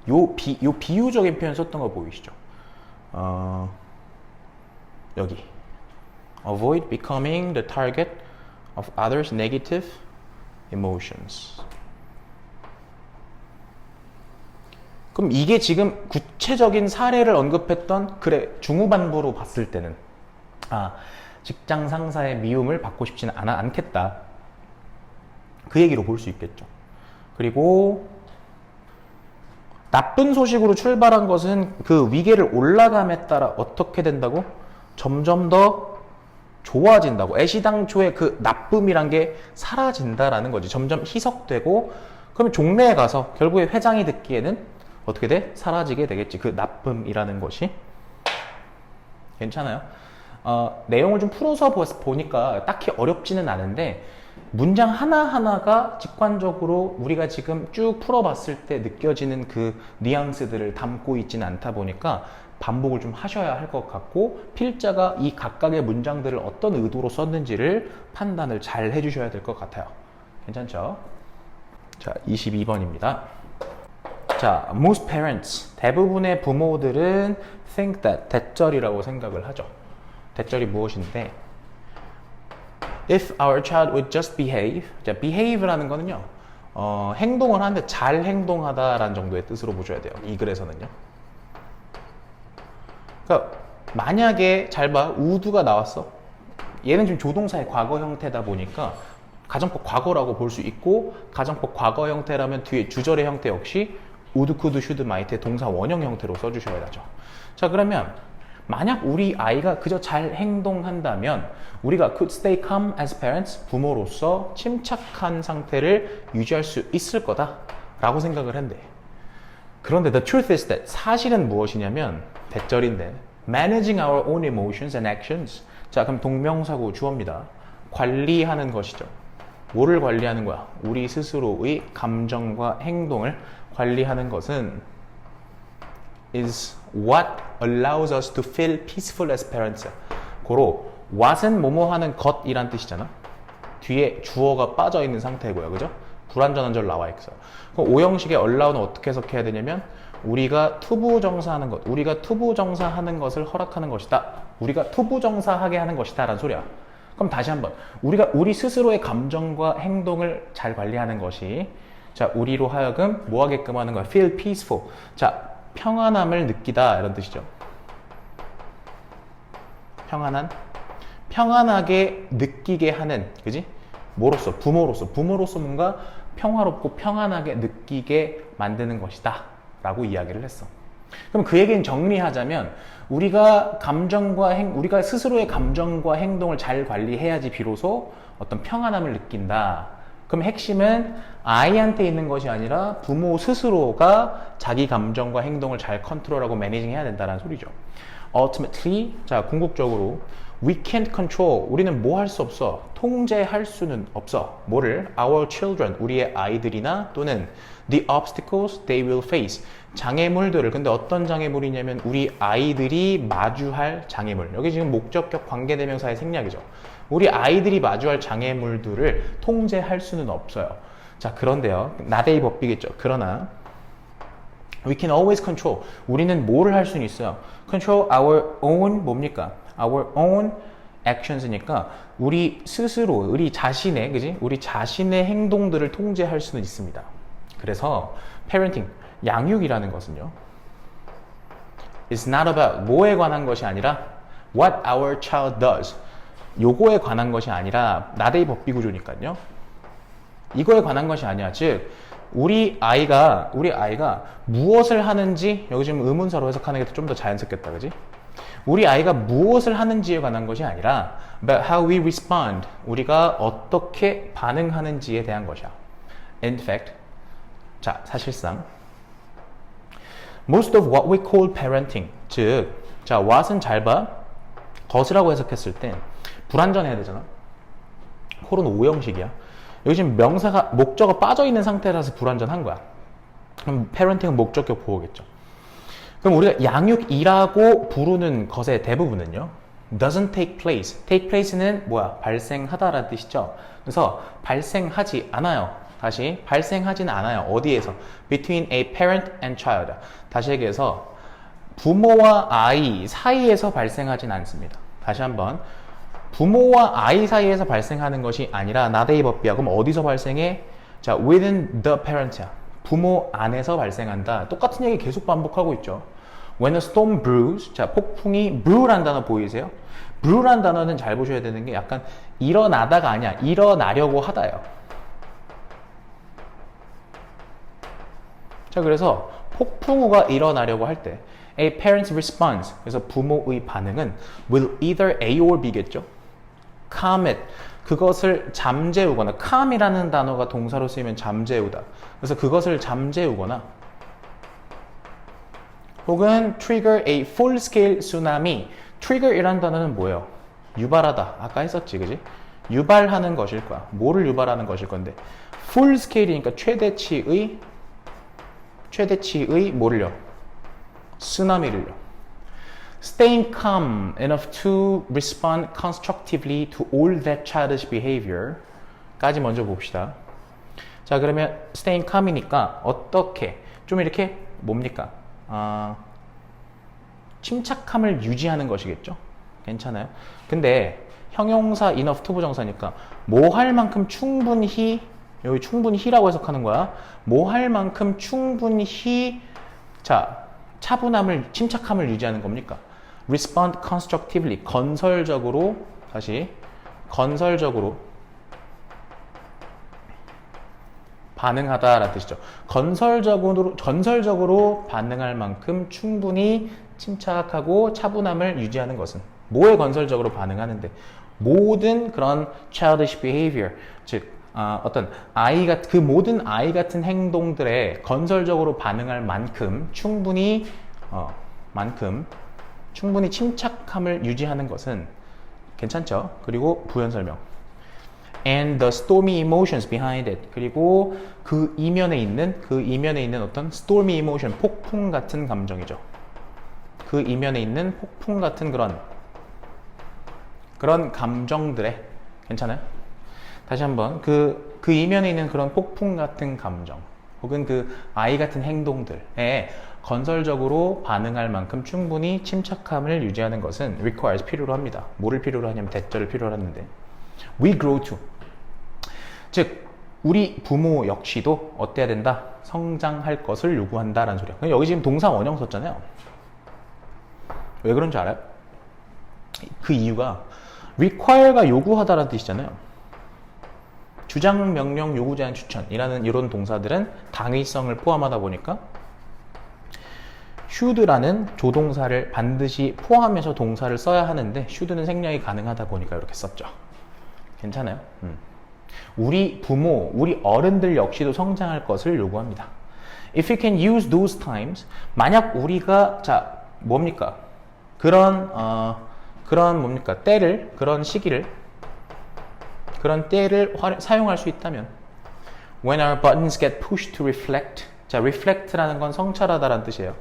요 비유적인 표현 썼던 거 보이시죠? 여기 avoid becoming the target of others' negative emotions. 그럼 이게 지금 구체적인 사례를 언급했던 그래 중후반부로 봤을 때는 직장 상사의 미움을 받고 싶지는 않겠다. 그 얘기로 볼 수 있겠죠. 그리고 나쁜 소식으로 출발한 것은 그 위계를 올라감에 따라 어떻게 된다고? 점점 더 좋아진다고. 애시당초의 그 나쁨이란 게 사라진다라는 거지. 점점 희석되고, 그러면 종래에 가서 결국에 회장이 듣기에는 어떻게 돼? 사라지게 되겠지. 그 나쁨이라는 것이. 괜찮아요? 내용을 좀 풀어서 보니까 딱히 어렵지는 않은데 문장 하나하나가 직관적으로 우리가 지금 쭉 풀어봤을 때 느껴지는 그 뉘앙스들을 담고 있지는 않다 보니까 반복을 좀 하셔야 할 것 같고 필자가 이 각각의 문장들을 어떤 의도로 썼는지를 판단을 잘 해주셔야 될 것 같아요. 괜찮죠? 자, 22번입니다. 자, most parents, 대부분의 부모들은 think that, 대절이라고 생각을 하죠. 대절이 무엇인데 If our child would just behave, 자, behave라는 거는요, 행동을 하는데 잘 행동하다라는 정도의 뜻으로 보셔야 돼요. 이 글에서는요. 그러니까 만약에 잘 봐, would가 나왔어. 얘는 지금 조동사의 과거 형태다 보니까 가정법 과거라고 볼 수 있고 가정법 과거 형태라면 뒤에 주절의 형태 역시 would, could, should, might의 동사 원형 형태로 써주셔야 하죠. 자, 그러면 만약 우리 아이가 그저 잘 행동한다면 우리가 could stay calm as parents, 부모로서 침착한 상태를 유지할 수 있을 거다 라고 생각을 한대. 그런데 the truth is that, 사실은 무엇이냐면 대절인데 managing our own emotions and actions. 자, 그럼 동명사고 주어입니다. 관리하는 것이죠. 뭐를 관리하는 거야? 우리 스스로의 감정과 행동을 관리하는 것은 is what allows us to feel peaceful as parents. 고로 what은 뭐뭐 하는 것이란 뜻이잖아. 뒤에 주어가 빠져 있는 상태고요. 그죠? 불완전한 절 나와 있어요. 그럼 오형식의 allow는 어떻게 해석해야 되냐면 우리가 투부정사하는 것, 우리가 투부정사하는 것을 허락하는 것이다. 우리가 투부정사하게 하는 것이다 라는 소리야. 그럼 다시 한번 우리가 우리 스스로의 감정과 행동을 잘 관리하는 것이 자 우리로 하여금 뭐 하게끔 하는 거야? feel peaceful. 자 평안함을 느끼다 이런 뜻이죠. 평안하게 느끼게 하는, 그지? 뭐로서? 부모로서 뭔가 평화롭고 평안하게 느끼게 만드는 것이다 라고 이야기를 했어. 그럼 그 얘기는 정리하자면 우리가 우리가 스스로의 감정과 행동을 잘 관리해야지 비로소 어떤 평안함을 느낀다. 그럼 핵심은 아이한테 있는 것이 아니라 부모 스스로가 자기 감정과 행동을 잘 컨트롤하고 매니징 해야 된다는 소리죠. Ultimately, 자 궁극적으로 We can't control. 우리는 뭐 할 수 없어. 통제할 수는 없어. 뭐를? Our children. 우리의 아이들이나 또는 the obstacles they will face. 장애물들을. 근데 어떤 장애물이냐면 우리 아이들이 마주할 장애물. 여기 지금 목적격 관계대명사의 생략이죠. 우리 아이들이 마주할 장애물들을 통제할 수는 없어요. 자, 그런데요. 나대이 법비겠죠. 그러나 we can always control. 우리는 뭐를 할 수는 있어요. control our own 뭡니까? our own actions니까 우리 스스로, 우리 자신의, 그지? 우리 자신의 행동들을 통제할 수는 있습니다. 그래서 parenting, 양육이라는 것은요. It's not about 뭐에 관한 것이 아니라 what our child does. 요거에 관한 것이 아니라 나대이 법비 구조니까요. 이거에 관한 것이 아니야. 즉 우리 아이가 무엇을 하는지, 여기 지금 의문사로 해석하는 게 좀 더 자연스럽겠다, 그지? 우리 아이가 무엇을 하는지에 관한 것이 아니라 about how we respond, 우리가 어떻게 반응하는지에 대한 것이야. In fact, 자, 사실상 most of what we call parenting, 즉, 자, what은 잘 봐. 것이라고 해석했을 때 불완전해야 되잖아. 콜은 오형식이야. 여기 지금 명사가, 목적어 빠져있는 상태라서 불완전한 거야. 그럼 parenting은 목적격 보호겠죠. 그럼 우리가 양육이라고 부르는 것의 대부분은요. doesn't take place. take place는 뭐야? 발생하다라는 뜻이죠. 그래서 발생하지 않아요. 다시 발생하지는 않아요. 어디에서? between a parent and child. 다시 얘기해서 부모와 아이 사이에서 발생하진 않습니다. 다시 한번. 부모와 아이 사이에서 발생하는 것이 아니라 나대이 법비야. 그럼 어디서 발생해? 자, within the parent야. 부모 안에서 발생한다. 똑같은 얘기 계속 반복하고 있죠. When a storm brews, 자, 폭풍이 brew라는 단어 보이세요? brew라는 단어는 잘 보셔야 되는 게 약간 일어나다가 아니야. 일어나려고 하다예요. 자, 그래서 폭풍우가 일어나려고 할 때 a parent's response, 그래서 부모의 반응은 will either A or B겠죠. calm it, 그것을 잠재우거나, calm이라는 단어가 동사로 쓰이면 잠재우다. 그래서 그것을 잠재우거나 혹은 trigger a full-scale tsunami. trigger이라는 단어는 뭐예요? 유발하다. 아까 했었지, 그지? 유발하는 것일 거야. 뭐를 유발하는 것일 건데 full-scale이니까 최대치의 뭐를요? 쓰나미를요. Staying calm enough to respond constructively to all that childish behavior 까지 먼저 봅시다. 자, 그러면 staying calm이니까 어떻게 좀 이렇게 뭡니까? 침착함을 유지하는 것이겠죠? 괜찮아요? 근데 형용사 enough to 부정사니까 뭐 할 만큼 충분히, 여기 충분히라고 해석하는 거야. 뭐 할 만큼 충분히, 자, 차분함을, 침착함을 유지하는 겁니까? respond constructively, 건설적으로, 다시 건설적으로 반응하다라는 뜻이죠. 건설적으로 반응할 만큼 충분히 침착하고 차분함을 유지하는 것은 뭐에 건설적으로 반응하는데 모든 그런 childish behavior, 즉 어떤 아이가 그 모든 아이 같은 행동들에 건설적으로 반응할 만큼 충분히 침착함을 유지하는 것은 괜찮죠. 그리고 부연 설명. And the stormy emotions behind it. 그리고 그 이면에 있는 어떤 stormy emotion, 폭풍 같은 감정이죠. 그 이면에 있는 폭풍 같은 그런 감정들에, 괜찮아요? 다시 한번 그 이면에 있는 그런 폭풍 같은 감정 혹은 그 아이 같은 행동들에 건설적으로 반응할 만큼 충분히 침착함을 유지하는 것은 requires, 필요로 합니다. 뭐를 필요로 하냐면 대절을 필요로 하는데 we grow to, 즉 우리 부모 역시도 어때야 된다? 성장할 것을 요구한다라는 소리야. 여기 지금 동사 원형 썼잖아요. 왜 그런 줄 알아요? 그 이유가 require가 요구하다라는 뜻이잖아요. 주장, 명령, 요구, 제한, 추천이라는 이런 동사들은 당위성을 포함하다 보니까 should라는 조동사를 반드시 포함해서 동사를 써야 하는데 should는 생략이 가능하다 보니까 이렇게 썼죠. 괜찮아요? 우리 부모, 우리 어른들 역시도 성장할 것을 요구합니다. If you can use those times, 만약 우리가, 자, 뭡니까? 그런 그런 뭡니까? 때를, 그런 시기를, 그런 때를 사용할 수 있다면 When our buttons get pushed to reflect. 자, reflect라는 건 성찰하다라는 뜻이에요.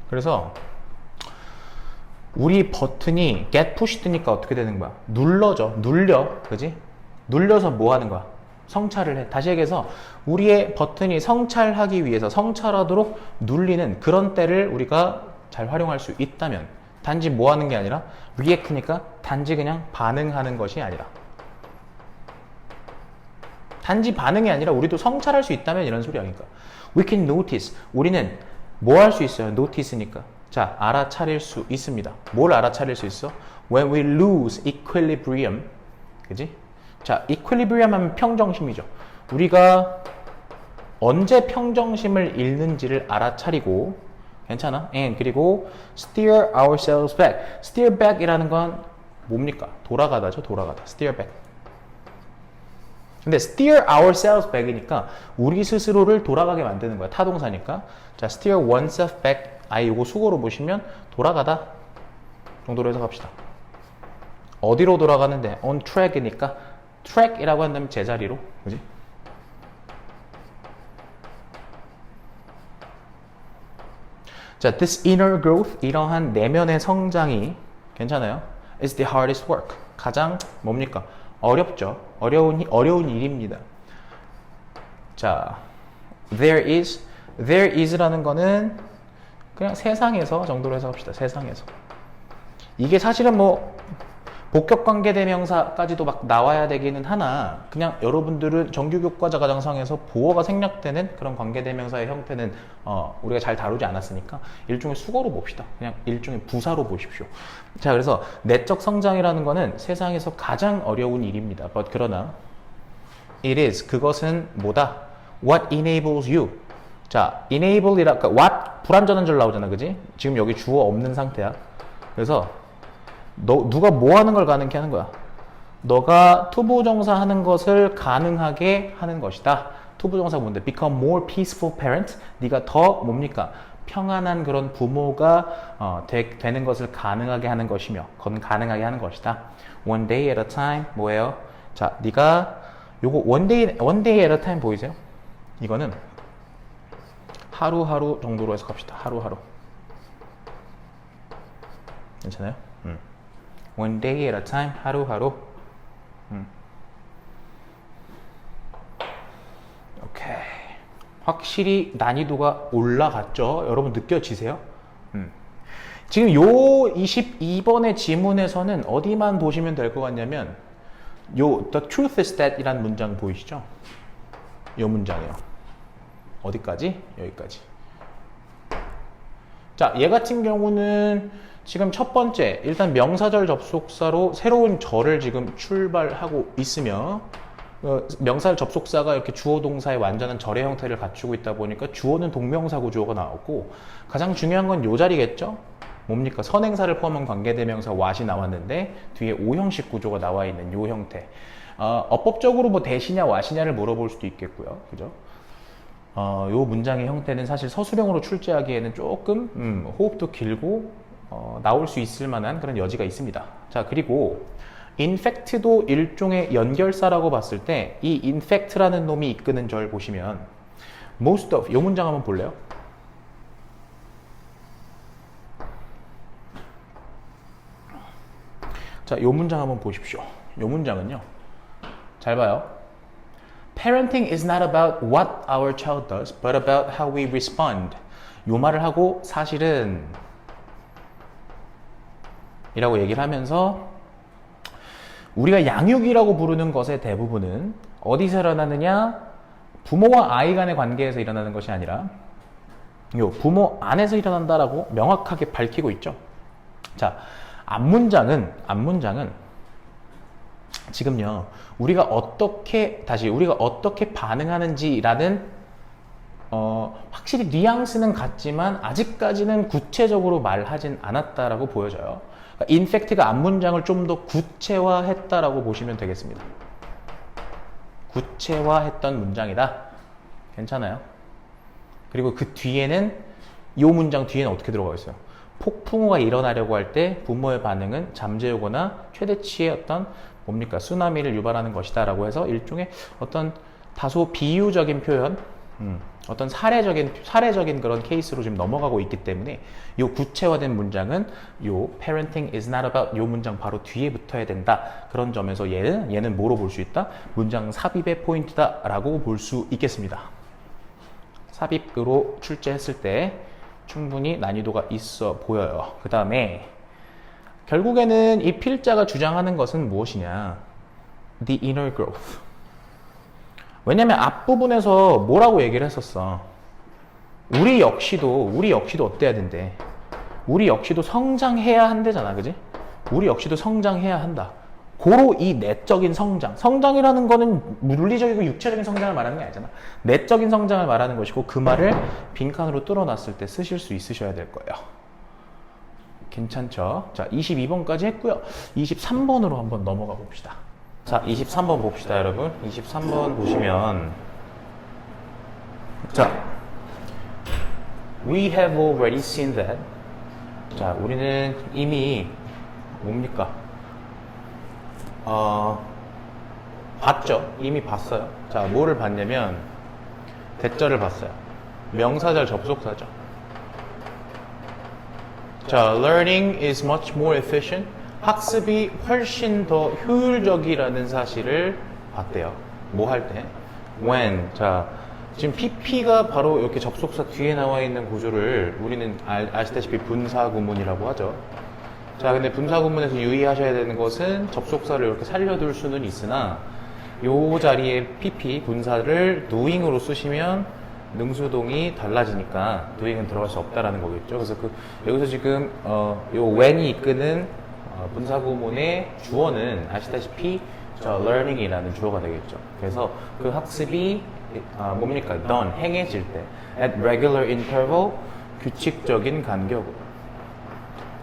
그래서 우리 버튼이 get pushed니까 어떻게 되는 거야? 눌러져. 눌려. 그지? 눌려서 뭐 하는 거야? 성찰을 해. 다시 얘기해서 우리의 버튼이 성찰하기 위해서 성찰하도록 눌리는 그런 때를 우리가 잘 활용할 수 있다면 단지 뭐 하는 게 아니라 react니까 단지 그냥 반응하는 것이 아니라 단지 반응이 아니라 우리도 성찰할 수 있다면 이런 소리 아닙니까? We can notice. 우리는 뭐 할 수 있어요? notice니까. 자, 알아차릴 수 있습니다. 뭘 알아차릴 수 있어? When we lose equilibrium. 그지? 자, equilibrium 하면 평정심이죠. 우리가 언제 평정심을 잃는지를 알아차리고 괜찮아? And 그리고 steer ourselves back. steer back 이라는 건 뭡니까? 돌아가다죠. 돌아가다. steer back. 근데 steer ourselves back이니까 우리 스스로를 돌아가게 만드는 거야. 타동사니까. 자, steer oneself back. 아예 요거 수고로 보시면 돌아가다 정도로 해서 갑시다. 어디로 돌아가는데? on track이니까 track이라고 한다면 제자리로. 그지? 자, this inner growth, 이러한 내면의 성장이 괜찮아요? is the hardest work. 가장 뭡니까? 어렵죠. 어려운 일입니다. 자, there is라는 거는 그냥 세상에서 정도로 해서 합시다. 세상에서. 이게 사실은 뭐 복격관계대명사까지도 막 나와야 되기는 하나 그냥 여러분들은 정규교과자 과정상에서 보어가 생략되는 그런 관계대명사의 형태는 우리가 잘 다루지 않았으니까 일종의 수거로 봅시다. 그냥 일종의 부사로 보십시오. 자, 그래서 내적 성장이라는 거는 세상에서 가장 어려운 일입니다. But 그러나 it is, 그것은 뭐다? What enables you. 자, enable이라, 그러니까 what 불완전한 절 나오잖아, 그지? 지금 여기 주어 없는 상태야. 그래서 누가 뭐 하는 걸 가능케 하는 거야? 너가 투부정사 하는 것을 가능하게 하는 것이다. 투부정사 뭔데? Become more peaceful parent. 네가 더 뭡니까? 평안한 그런 부모가 되는 것을 가능하게 하는 것이며, 그건 가능하게 하는 것이다. One day at a time. 뭐예요? 자, 네가 요거 one day at a time 보이세요? 이거는 하루하루 정도로 해서 갑시다. 하루하루. 괜찮아요? One day at a time. 하루하루. 오케이. 확실히 난이도가 올라갔죠? 여러분 느껴지세요? 지금 요 22번의 지문에서는 어디만 보시면 될 것 같냐면 요 The truth is that 이란 문장 보이시죠? 요 문장이에요. 어디까지? 여기까지. 자, 얘 같은 경우는 지금 첫 번째, 일단 명사절 접속사로 새로운 절을 지금 출발하고 있으며 명사절 접속사가 이렇게 주어 동사의 완전한 절의 형태를 갖추고 있다 보니까 주어는 동명사 구조가 나오고 가장 중요한 건 요 자리겠죠? 뭡니까? 선행사를 포함한 관계대명사 what이 나왔는데 뒤에 오형식 구조가 나와 있는 요 형태. 어법적으로 뭐 대시냐 what이냐를 물어볼 수도 있겠고요. 그죠? 요 문장의 형태는 사실 서술형으로 출제하기에는 조금 호흡도 길고 나올 수 있을 만한 그런 여지가 있습니다. 자, 그리고 in fact도 일종의 연결사라고 봤을 때 이 in fact라는 놈이 이끄는 절 보시면 most of, 요 문장 한번 볼래요? 자, 요 문장 한번 보십시오. 요 문장은요. 잘 봐요. Parenting is not about what our child does, but about how we respond. 요 말을 하고 사실은 이라고 얘기를 하면서 우리가 양육이라고 부르는 것의 대부분은 어디서 일어나느냐? 부모와 아이 간의 관계에서 일어나는 것이 아니라 요 부모 안에서 일어난다라고 명확하게 밝히고 있죠. 자, 앞문장은 지금요 우리가 어떻게 반응하는지라는 확실히 뉘앙스는 같지만 아직까지는 구체적으로 말하진 않았다라고 보여져요. 그러니까 in fact가 앞문장을 좀 더 구체화했다라고 보시면 되겠습니다. 구체화했던 문장이다. 괜찮아요? 그리고 그 뒤에는 이 문장 뒤에는 어떻게 들어가 있어요? 폭풍우가 일어나려고 할 때 부모의 반응은 잠재우거나 최대치의 어떤 뭡니까? 쓰나미를 유발하는 것이다 라고 해서 일종의 어떤 다소 비유적인 표현, 어떤 사례적인 그런 케이스로 지금 넘어가고 있기 때문에 이 구체화된 문장은 요 parenting is not about 요 문장 바로 뒤에 붙어야 된다. 그런 점에서 얘는 뭐로 볼 수 있다? 문장 삽입의 포인트다 라고 볼 수 있겠습니다. 삽입으로 출제했을 때 충분히 난이도가 있어 보여요. 그 다음에 결국에는 이 필자가 주장하는 것은 무엇이냐? The inner growth. 왜냐면 앞부분에서 뭐라고 얘기를 했었어? 우리 역시도 어때야 된대? 우리 역시도 성장해야 한대잖아, 그지? 우리 역시도 성장해야 한다. 고로 이 내적인 성장이라는 거는 물리적이고 육체적인 성장을 말하는 게 아니잖아. 내적인 성장을 말하는 것이고 그 말을 빈칸으로 뚫어놨을 때 쓰실 수 있으셔야 될 거예요. 괜찮죠? 자, 22번까지 했고요. 23번으로 한번 넘어가 봅시다. 자, 23번 봅시다, 여러분. 23번 보시면 자, we have already seen that. 자, 우리는 이미 뭡니까? 봤죠? 이미 봤어요. 자, 뭐를 봤냐면 대절을 봤어요. 명사절 접속사죠. 자, learning is much more efficient. 학습이 훨씬 더 효율적이라는 사실을 봤대요. 뭐 할 때? when. 자, 지금 PP가 바로 이렇게 접속사 뒤에 나와 있는 구조를 우리는 아시다시피 분사구문이라고 하죠. 자, 근데 분사구문에서 유의하셔야 되는 것은 접속사를 이렇게 살려둘 수는 있으나 요 자리에 PP, 분사를 doing으로 쓰시면 능수동이 달라지니까 doing은 들어갈 수 없다라는 거겠죠. 그래서 여기서 지금 요 when이 이끄는 분사구문의 주어는 아시다시피 learning이라는 주어가 되겠죠. 그래서 그 학습이 뭡니까? done, 행해질 때 at regular interval, 규칙적인 간격으로.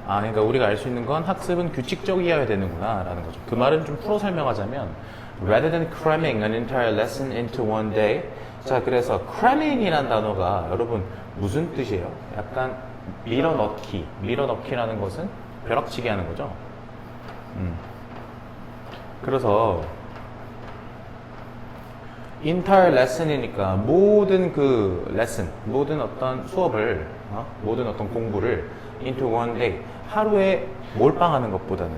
그러니까 우리가 알 수 있는 건 학습은 규칙적이어야 되는구나 라는 거죠. 그 말은 좀 풀어 설명하자면 rather than cramming an entire lesson into one day. 자, 그래서 cramming이란 단어가 여러분 무슨 뜻이에요? 약간 밀어넣기라는 것은 벼락치기 하는 거죠. 그래서 entire lesson이니까 모든 그 lesson, 모든 어떤 수업을, 모든 어떤 공부를 into one day, 하루에 몰빵하는 것보다는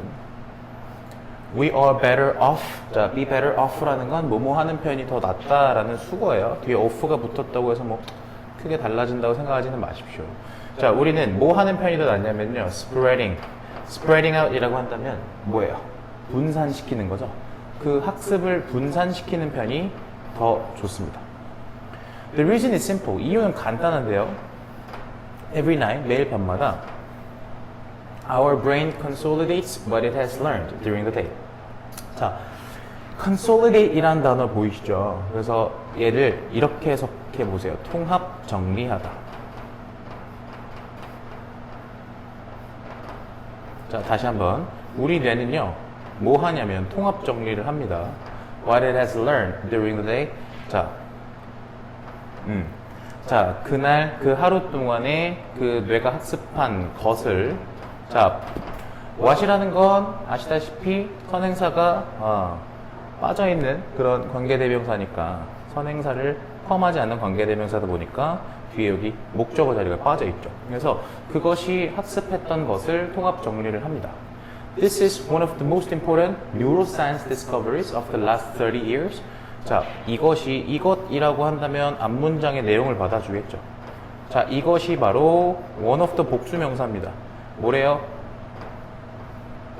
we are better off. 자, be better off라는 건 뭐뭐 하는 편이 더 낫다라는 수거예요. 뒤에 off가 붙었다고 해서 뭐 크게 달라진다고 생각하지는 마십시오. 자, 우리는 뭐 하는 편이 더 낫냐면요, spreading out 이라고 한다면 뭐예요? 분산시키는 거죠. 그 학습을 분산시키는 편이 더 좋습니다. The reason is simple. 이유는 간단한데요. Every night, 매일 밤마다 our brain consolidates what it has learned during the day. 자, consolidate 이란 단어 보이시죠? 그래서 얘를 이렇게 해석해 보세요. 통합 정리하다. 자, 다시 한번. 우리 뇌는요, 뭐 하냐면 통합 정리를 합니다. What it has learned during the day. 자, 그날 그 하루 동안에 그 뇌가 학습한 것을, 자, what이라는 건 아시다시피 선행사가 빠져있는 그런 관계대명사니까 선행사를 포함하지 않는 관계대명사다 보니까 뒤에 여기 목적어 자리가 빠져있죠. 그래서 그것이 학습했던 것을 통합 정리를 합니다. This is one of the most important neuroscience discoveries of the last 30 years. 자, 이것이라고 한다면 앞문장의 내용을 받아주겠죠. 자, 이것이 바로 one of the 복수명사입니다. 뭐래요?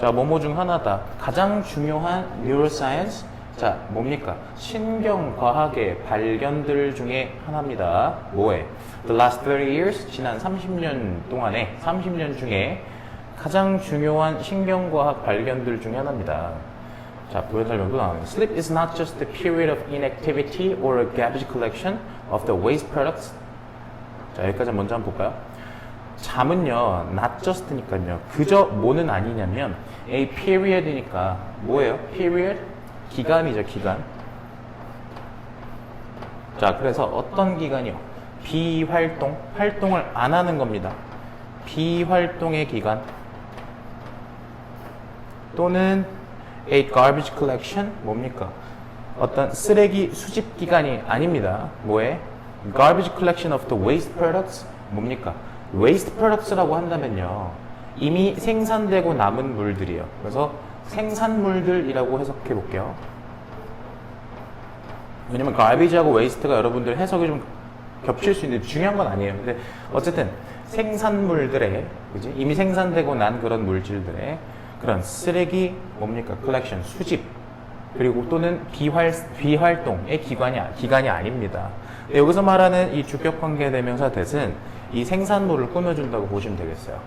자, 뭐뭐 중 하나다. 가장 중요한 neuroscience. 자, 뭡니까? 신경과학의 발견들 중에 하나입니다. 뭐에? The last 30 years, 지난 30년 동안에, 30년 중에 가장 중요한 신경과학 발견들 중에 하나입니다. 자, 부연 설명도 나오네요. Sleep is not just the period of inactivity or a garbage collection of the waste products. 자, 여기까지 먼저 한번 볼까요? 잠은요, not just니까요. 그저 뭐는 아니냐면 a period이니까 뭐예요? period? 기간이죠, 기간. 자, 그래서 어떤 기간이요? 비활동, 활동을 안 하는 겁니다. 비활동의 기간 또는 a garbage collection 뭡니까? 어떤 쓰레기 수집 기간이 아닙니다. 뭐에? garbage collection of the waste products 뭡니까? waste products라고 한다면요. 이미 생산되고 남은 물들이요. 그래서 생산물들이라고 해석해 볼게요. 왜냐면 garbage하고 waste가 여러분들 해석이 좀 겹칠 수 있는데 중요한 건 아니에요. 근데 어쨌든 생산물들의 그지? 이미 생산되고 난 그런 물질들의 그런 쓰레기 뭡니까? collection 수집 그리고 또는 비활동의 기간이 아닙니다. 여기서 말하는 이 주격관계 대명사 that은 이 생산물을 꾸며준다고 보시면 되겠어요.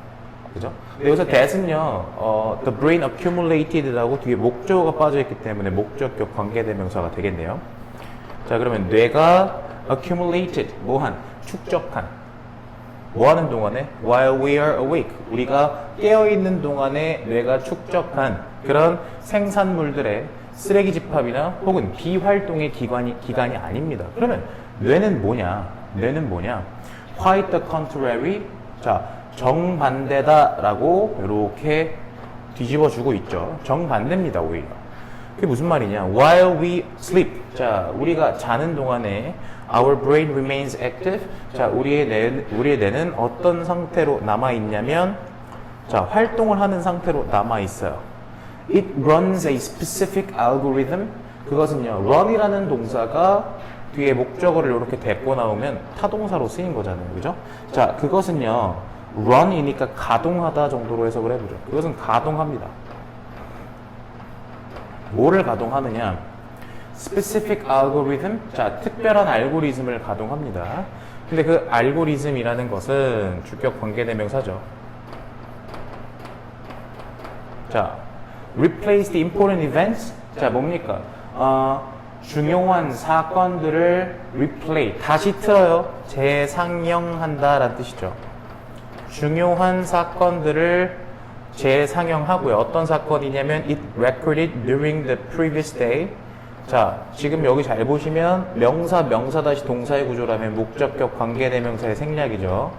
그죠? 여기서 that은요, the brain accumulated라고 뒤에 목적어가 빠져있기 때문에 목적격 관계대명사가 되겠네요. 자, 그러면 뇌가 accumulated, 뭐한? 축적한. 뭐 하는 동안에? While we are awake. 우리가 깨어있는 동안에 뇌가 축적한 그런 생산물들의 쓰레기 집합이나 혹은 비활동의 기간이 아닙니다. 그러면 뇌는 뭐냐? 뇌는 뭐냐? Quite the contrary. 자, 정반대다라고 이렇게 뒤집어주고 있죠. 정반대입니다, 오히려. 그게 무슨 말이냐? While we sleep. 자, 우리가 자는 동안에 our brain remains active. 자, 우리의 뇌는 어떤 상태로 남아있냐면, 자, 활동을 하는 상태로 남아있어요. It runs a specific algorithm. 그것은요, run이라는 동사가 뒤에 목적어를 이렇게 데리고 나오면 타동사로 쓰인 거잖아요. 그죠? 자, 그것은요, run이니까 가동하다 정도로 해석을 해보죠. 그것은 가동합니다. 뭐를 가동하느냐? specific algorithm. 자, 특별한 알고리즘을 가동합니다. 근데 그 알고리즘이라는 것은 주격 관계대명사죠. 자, replace the important events. 자, 뭡니까? 중요한 사건들을 replay, 다시 틀어요. 재상영한다 라는 뜻이죠. 중요한 사건들을 재상영하고요. 어떤 사건이냐면 it recorded during the previous day. 자, 지금 여기 잘 보시면 명사 다시 동사의 구조라면 목적격 관계대명사의 생략이죠.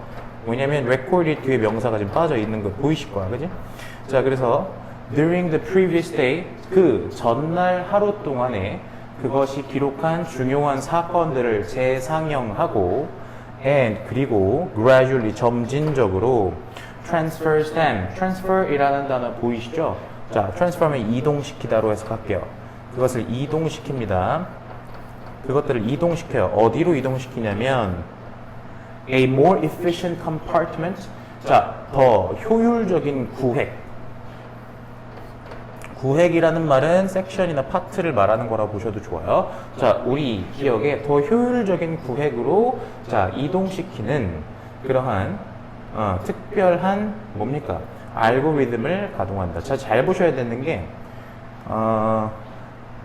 왜냐면 recorded 뒤에 명사가 지금 빠져 있는 거 보이실 거야, 그지? 자, 그래서 during the previous day, 그 전날 하루 동안에 그것이 기록한 중요한 사건들을 재상영하고 and 그리고 gradually 점진적으로 transfers them. transfer이라는 단어 보이시죠? 자, transfer하면 이동시키다로 해석할게요. 그것을 이동시킵니다. 그것들을 이동시켜요. 어디로 이동시키냐면 a more efficient compartment. 자, 더 효율적인 구획. 구획이라는 말은 섹션이나 파트를 말하는 거라고 보셔도 좋아요. 자, 우리 기억에 더 효율적인 구획으로 자, 이동시키는 그러한 특별한 뭡니까? 알고리즘을 가동한다. 자, 잘 보셔야 되는 게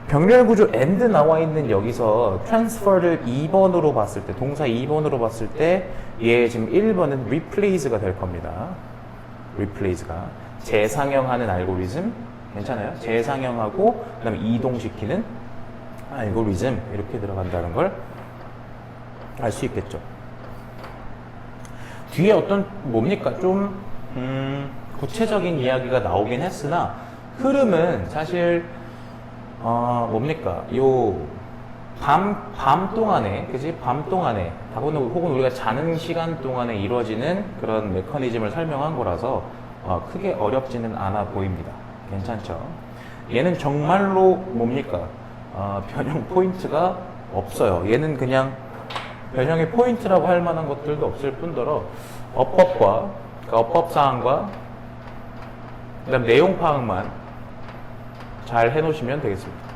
병렬 구조 and 나와 있는 여기서 transfer를 2번으로 봤을 때, 동사 2번으로 봤을 때 얘 지금 1번은 replace가 될 겁니다. replace가 재상영하는 알고리즘 괜찮아요? 재상영하고 그 다음에 이동시키는 알고리즘 이렇게 들어간다는 걸 알 수 있겠죠. 뒤에 어떤 뭡니까? 좀 구체적인 이야기가 나오긴 했으나 흐름은 사실 뭡니까? 요 밤 동안에, 그지? 밤 동안에 혹은 우리가 자는 시간 동안에 이루어지는 그런 메커니즘을 설명한 거라서 크게 어렵지는 않아 보입니다. 괜찮죠? 얘는 정말로 뭡니까? 변형 포인트가 없어요. 얘는 그냥 변형의 포인트라고 할 만한 것들도 없을 뿐더러 어법과, 그러니까 어법사항과 그 다음 내용 파악만 잘 해놓으시면 되겠습니다.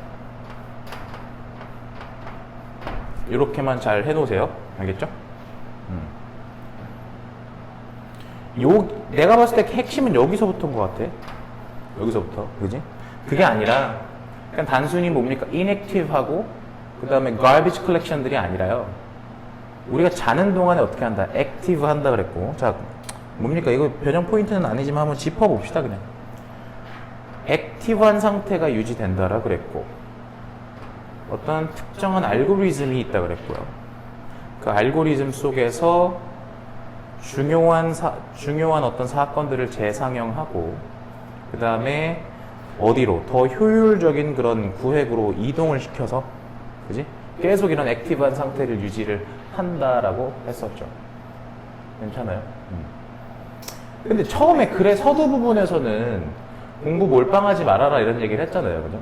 이렇게만 잘 해놓으세요. 알겠죠? 내가 봤을 때 핵심은 여기서부터인 것 같아. 여기서부터, 그지? 그게 아니라 그냥 단순히 뭡니까? inactive하고 그 다음에 garbage collection들이 아니라요. 우리가 자는 동안에 어떻게 한다? active 한다 그랬고, 자, 뭡니까? 이거 변형 포인트는 아니지만 한번 짚어봅시다, 그냥. 액티브한 상태가 유지된다라 그랬고, 어떤 특정한 알고리즘이 있다 그랬고요. 그 알고리즘 속에서 중요한 어떤 사건들을 재상영하고 그 다음에 어디로 더 효율적인 그런 구획으로 이동을 시켜서 그지? 계속 이런 액티브한 상태를 유지를 한다라고 했었죠. 괜찮아요? 근데 처음에 글의 서두 부분에서는 공부 몰빵하지 말아라 이런 얘기를 했잖아요. 그죠?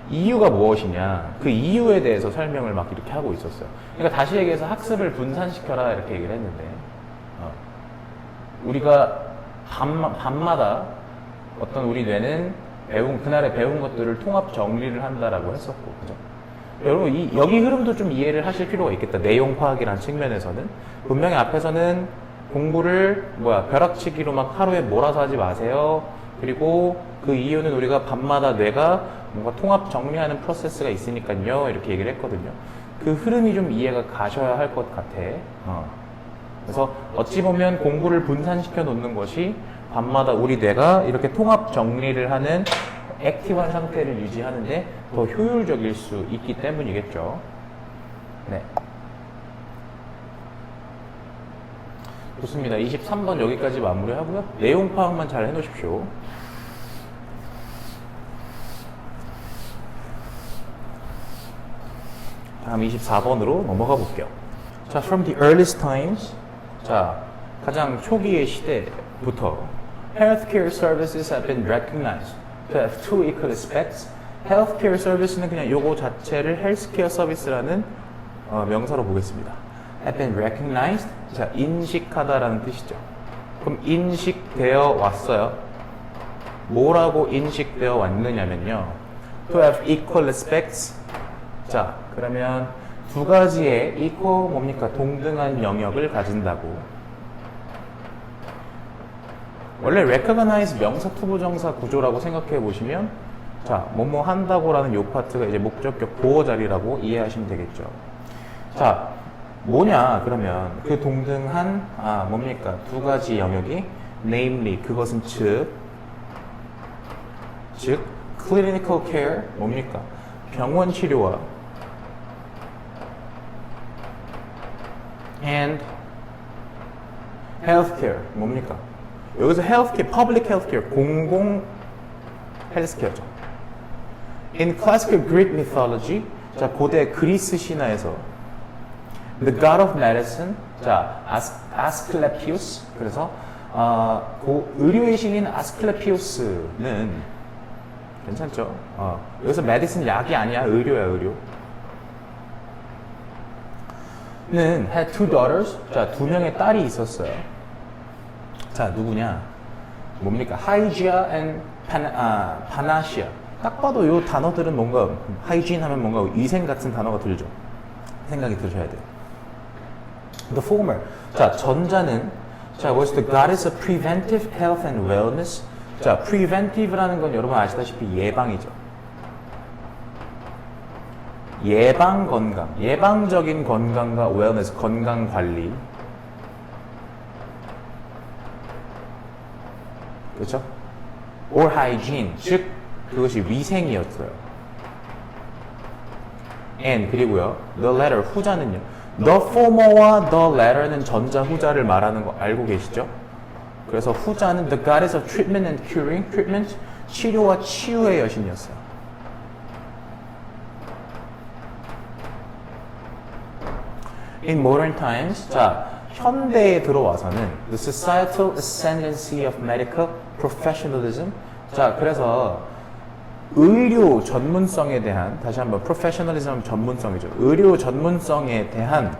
이유가 무엇이냐 그 이유에 대해서 설명을 막 이렇게 하고 있었어요. 그러니까 다시 얘기해서 학습을 분산시켜라 이렇게 얘기를 했는데 우리가 밤마다 어떤 우리 뇌는 그날에 배운 것들을 통합 정리를 한다라고 했었고 그죠? 여러분 여기 흐름도 좀 이해를 하실 필요가 있겠다. 내용 파악이라는 측면에서는 분명히 앞에서는 공부를 벼락치기로 막 하루에 몰아서 하지 마세요. 그리고 그 이유는 우리가 밤마다 뇌가 뭔가 통합 정리하는 프로세스가 있으니까요 이렇게 얘기를 했거든요. 그 흐름이 좀 이해가 가셔야 할 것 같아. 그래서 어찌 보면 공부를 분산시켜 놓는 것이 밤마다 우리 뇌가 이렇게 통합 정리를 하는 액티브한 상태를 유지하는데 더 효율적일 수 있기 때문이겠죠. 네. 좋습니다. 23번 여기까지 마무리하고요. 내용 파악만 잘 해놓으십시오. 다음 24번으로 넘어가 볼게요. 자, from the earliest times. 자, 가장 초기의 시대부터 healthcare services have been recognized to have two equal aspects. healthcare service는 그냥 요거 자체를 헬스케어 서비스라는 명사로 보겠습니다. have been recognized. 자, 인식하다라는 뜻이죠. 그럼 인식되어 왔어요. 뭐라고 인식되어 왔느냐면요. to have equal aspects. 자, 그러면 두 가지의 equal 뭡니까? 동등한 영역을 가진다고. 원래 recognize 명사 투부정사 구조라고 생각해 보시면 자, 뭐뭐 한다고라는 요 파트가 이제 목적격 보어 자리라고 이해하시면 되겠죠. 자, 뭐냐 그러면 그 동등한 뭡니까? 두 가지 영역이 namely 그것은 즉 clinical care 뭡니까? 병원 치료와 and healthcare 뭡니까? 여기서 healthcare, public healthcare, 공공 헬스케어죠. In classical Greek mythology, 자 고대 그리스 신화에서 the god of medicine, 자 아스클레피우스, 그래서 의료의 신인 아스클레피우스는 괜찮죠? 여기서 medicine 약이 아니야, 의료야, 의료. 는 had two daughters. 자, 두 명의 딸이 있었어요. 자, 누구냐? 뭡니까? 하이지아 and 파나시아. 딱 봐도 요 단어들은 뭔가 하이진 하면 뭔가 위생 같은 단어가 들죠. 생각이 드셔야 돼요. The former. 자, 전자는 자, was the goddess of preventive health and wellness. 자, preventive라는 건 여러분 아시다시피 예방이죠. 예방 건강, 예방적인 건강과 wellness, 건강 관리. 그렇죠? or hygiene, 즉 그것이 위생이었어요. and 그리고요, the latter 후자는요. the former와 the latter는 전자 후자를 말하는 거 알고 계시죠? 그래서 후자는 the goddess of treatment and curing, treatment 치료와 치유의 여신이었어요. In modern times, 자, 현대에 들어와서는 the societal ascendancy of medical professionalism. 자, 그래서 의료 전문성에 대한, 다시 한번 professionalism 전문성이죠. 의료 전문성에 대한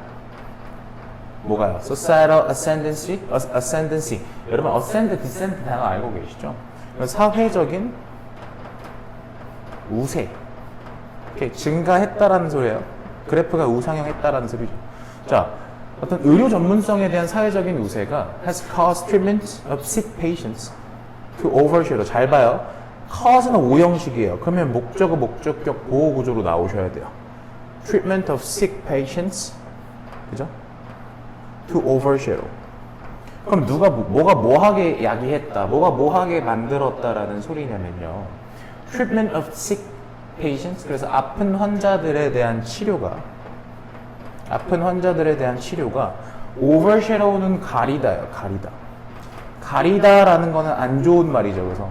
뭐가요? societal ascendancy, ascendancy. 여러분 ascend, descend 단어 알고 계시죠? 사회적인 우세. 이렇게 증가했다라는 소리예요. 그래프가 우상향했다라는 소리죠. 자, 어떤 의료 전문성에 대한 사회적인 우세가 has caused treatment of sick patients to overshadow. 잘 봐요. cause는 오형식이에요. 그러면 목적어, 목적격, 보호 구조로 나오셔야 돼요. treatment of sick patients, 그죠? to overshadow. 그럼 누가 뭐가 뭐하게 야기했다, 뭐가 뭐하게 만들었다라는 소리냐면요. treatment of sick patients, 그래서 아픈 환자들에 대한 치료가 아픈 환자들에 대한 치료가 overshadow는 가리다예요. 가리다라는 거는 안 좋은 말이죠. 그래서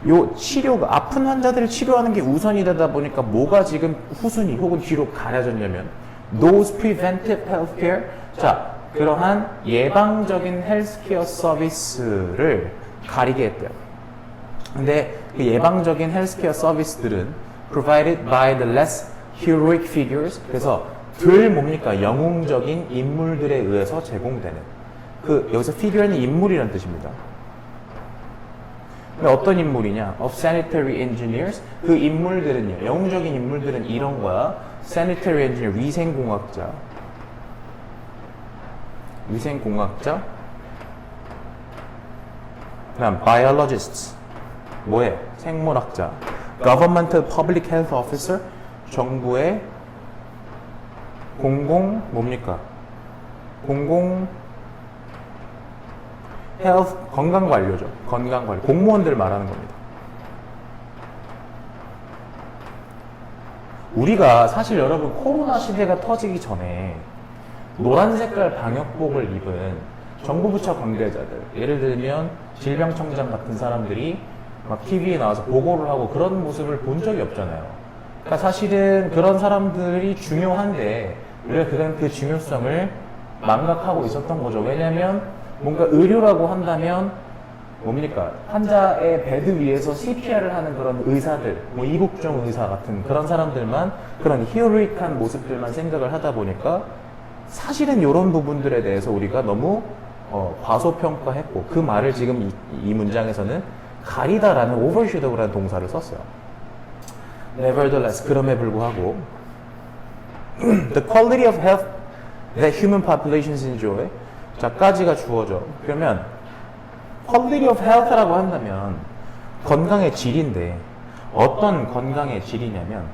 요 치료가 아픈 환자들을 치료하는 게 우선이 되다 보니까 뭐가 지금 후순위 혹은 뒤로 가려졌냐면 those preventive healthcare, 자 그러한 예방적인 헬스케어 서비스를 가리게 했대요. 근데 그 예방적인 헬스케어 서비스들은 provided by the less heroic figures, 그래서 덜 뭡니까 영웅적인 인물들에 의해서 제공되는, 그 여기서 figure는 인물이라는 뜻입니다. 어떤 인물이냐? of sanitary engineers, 그 인물들은요, 영웅적인 인물들은 이런 거야. sanitary engineer, 위생공학자, 그다음 biologists, 뭐예요? 생물학자, governmental public health officer, 정부의 뭡니까? health, 건강관료죠. 건강관료. 공무원들 말하는 겁니다. 우리가 사실 여러분 코로나 시대가 터지기 전에 노란 색깔 방역복을 입은 정부 부처 관계자들, 예를 들면 질병청장 같은 사람들이 막 TV에 나와서 보고를 하고 그런 모습을 본 적이 없잖아요. 그러니까 사실은 그런 사람들이 중요한데 우리가 그 중요성을 망각하고 있었던 거죠. 왜냐하면 뭔가 의료라고 한다면 뭡니까? 환자의 베드 위에서 CPR을 하는 그런 의사들, 뭐 이국종 의사 같은 그런 사람들만, 그런 히어로익한 모습들만 생각을 하다 보니까 사실은 이런 부분들에 대해서 우리가 너무 과소평가했고, 그 말을 지금 이 문장에서는 가리다라는 overshadow라는 동사를 썼어요. Nevertheless, 그럼에 불구하고 the quality of health that human populations enjoy, 자까지가 주어져. 그러면 quality of health라고 한다면 건강의 질인데, 어떤 건강의 질이냐면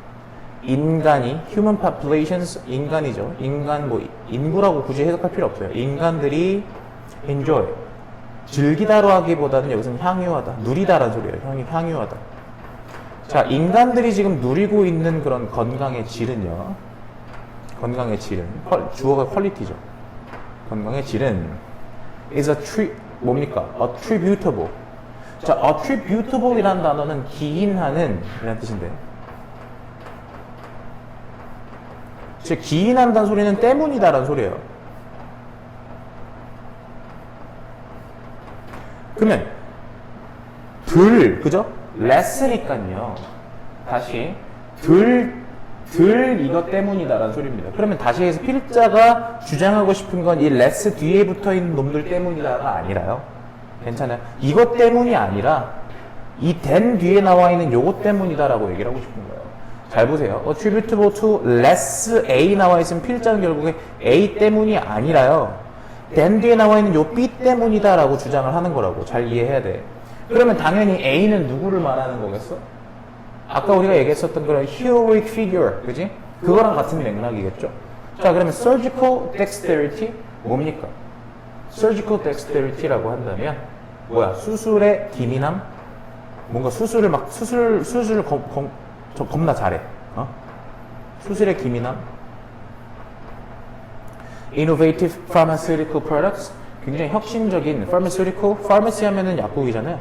인간이, human populations, 인간이죠. 인간, 뭐 인구라고 굳이 해석할 필요 없어요. 인간들이 enjoy, 즐기다로 하기보다는 여기서는 향유하다, 누리다라는 소리예요. 향유하다. 자, 인간들이 지금 누리고 있는 그런 건강의 질은요, 건강의 질은 주어가 퀄리티죠. 건강의 질은 is 뭡니까? attributable. 자, attributable 이라는 단어는 기인하는 이라는 뜻인데, 즉 기인한다는 소리는 때문이다라는 소리예요. 그러면 그죠? less니까요. 다시 이것 때문이다라는 소리입니다. 그러면 다시 해서 필자가 주장하고 싶은 건 이 less 뒤에 붙어있는 놈들 때문이다가 아니라요. 괜찮아요. 이것 때문이 아니라 이 then 뒤에 나와 있는 요것 때문이다라고 얘기를 하고 싶은 거예요. 잘 보세요. attributable to less A 나와 있으면 필자는 결국에 A 때문이 아니라요, then 뒤에 나와 있는 요 B 때문이다라고 주장을 하는 거라고 잘 이해해야 돼. 그러면 당연히 A는 누구를 말하는 거겠어? 아까 우리가 얘기했었던 그런 heroic figure, 그지? 그거랑 같은 맥락이겠죠? 자, 그러면 surgical dexterity, 뭡니까? surgical dexterity라고 한다면, 뭐야? 수술의 기민함? 뭔가 수술을 겁나 잘해. 수술의 기민함? innovative pharmaceutical products, 굉장히 혁신적인 pharmacy 하면은 약국이잖아요.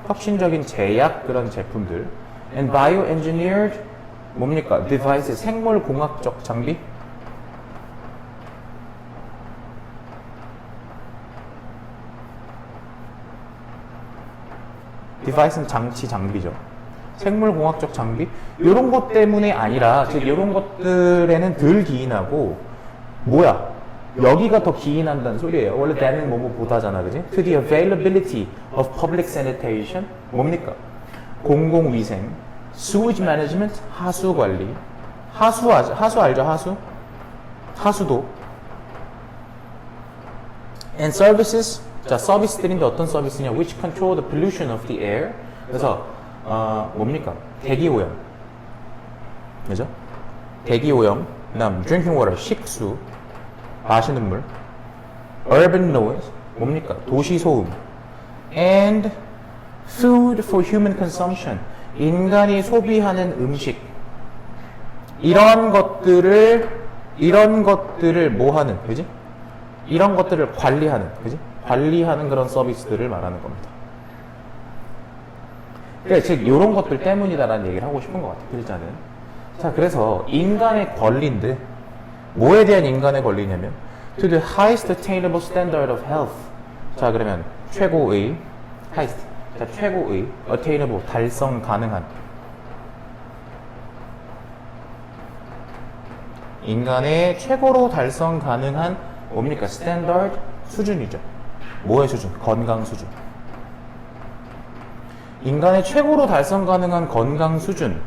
혁신적인 제약 그런 제품들. and bioengineered, 뭡니까? device, 생물공학적 장비? device는 장비죠. 생물공학적 장비? 이런 것 때문에 아니라, 즉 이런 것들에는 덜 기인하고, 뭐야? 여기가 더 기인한다는 소리예요. 원래 that는 뭐뭐보다잖아, 그지? to the availability of public sanitation, 뭡니까? 공공위생, sewage management, 하수관리, 하수 알죠? 하수도, and services, 자, 서비스들인데 어떤 서비스냐? which control the pollution of the air. 그래서 뭡니까? 대기오염, 그죠? 대기오염, 그다음 drinking water, 식수, 마시는 물, urban noise, 뭡니까? 도시 소음, and food for human consumption, 인간이 소비하는 음식, 이런 것들을 이런 것들을 뭐 하는, 그지? 이런 것들을 관리하는, 그지? 관리하는 그런 서비스들을 말하는 겁니다. 그러니까 즉 이런 것들 때문이다라는 얘기를 하고 싶은 것 같아요. 필자는. 자, 그래서 인간의 권리인데 뭐에 대한 인간의 권리냐면 to the highest attainable standard of health. 자, 그러면 최고의 highest. 자, 최고의 attainable 달성 가능한 인간의 최고로 달성 가능한 뭡니까? standard 수준이죠. 뭐의 수준? 건강 수준. 인간의 최고로 달성 가능한 건강 수준에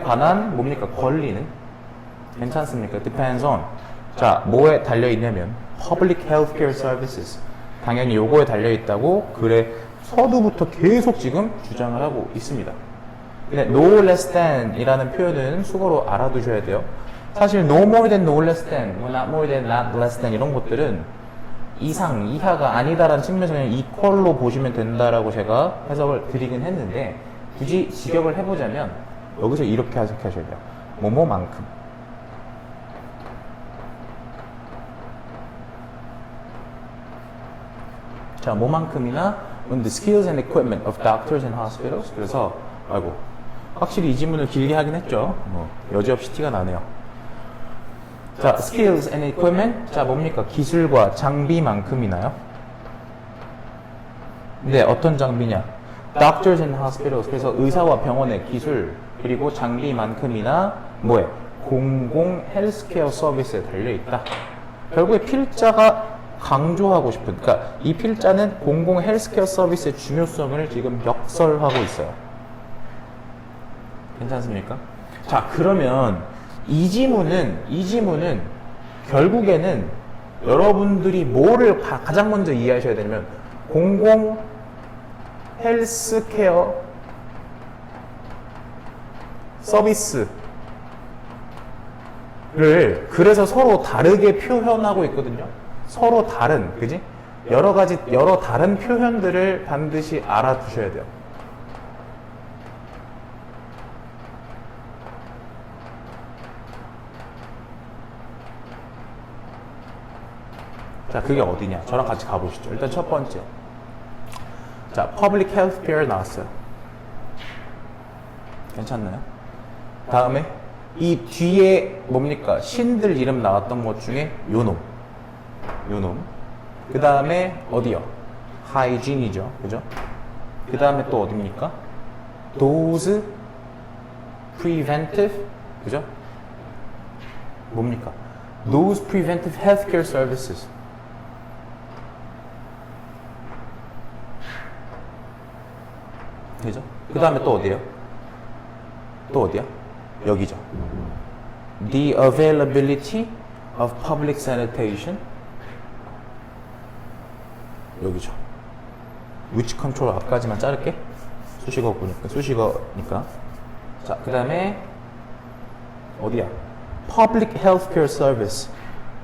관한 뭡니까? 권리는 괜찮습니까? depends on. 자, 뭐에 달려 있냐면 public healthcare services. 당연히 요거에 달려 있다고 글의 서두부터 계속 지금 주장을 하고 있습니다. 근데 no less than 이라는 표현은 수거로 알아두셔야 돼요. 사실 no more than, no less than, not more than, not less than 이런 것들은 이상, 이하가 아니다라는 측면에서 그냥 equal로 보시면 된다라고 제가 해석을 드리긴 했는데 굳이 직역을 해보자면 여기서 이렇게 해석하셔야 돼요. 뭐뭐만큼. 자, 뭐만큼이나 on the skills and equipment of doctors and hospitals. 그래서 아이고 확실히 이 지문을 길게 하긴 했죠. 여지없이 티가 나네요. 자, skills and equipment. 자, 뭡니까? 기술과 장비만큼이나요? 네, 어떤 장비냐? doctors and hospitals. 그래서 의사와 병원의 기술 그리고 장비만큼이나 뭐에? 공공 헬스케어 서비스에 달려있다. 결국에 필자가 강조하고 싶은, 그러니까 이 필자는 공공 헬스케어 서비스의 중요성을 지금 역설하고 있어요. 괜찮습니까? 자, 그러면 이 지문은 결국에는 여러분들이 뭐를 가장 먼저 이해하셔야 되냐면 공공 헬스케어 서비스를 그래서 서로 다르게 표현하고 있거든요. 서로 다른, 그지? 여러 다른 표현들을 반드시 알아두셔야 돼요. 자, 그게 어디냐? 저랑 같이 가보시죠. 일단 첫 번째. 자, public healthcare 나왔어요. 괜찮나요? 다음에 이 뒤에 뭡니까? 신들 이름 나왔던 것 중에 요놈. 그 다음에 어디요? hygiene이죠. 그죠? 그 다음에 또 어딥니까? those preventive. 그죠? 뭡니까? those preventive healthcare services. 그죠? 그 다음에 또 어디에요? 또 어디야? 여기죠. The availability of public sanitation. 여기죠. 위치 컨트롤 앞까지만 자를게. 수식어니까. 자, 그 다음에 어디야? Public healthcare service.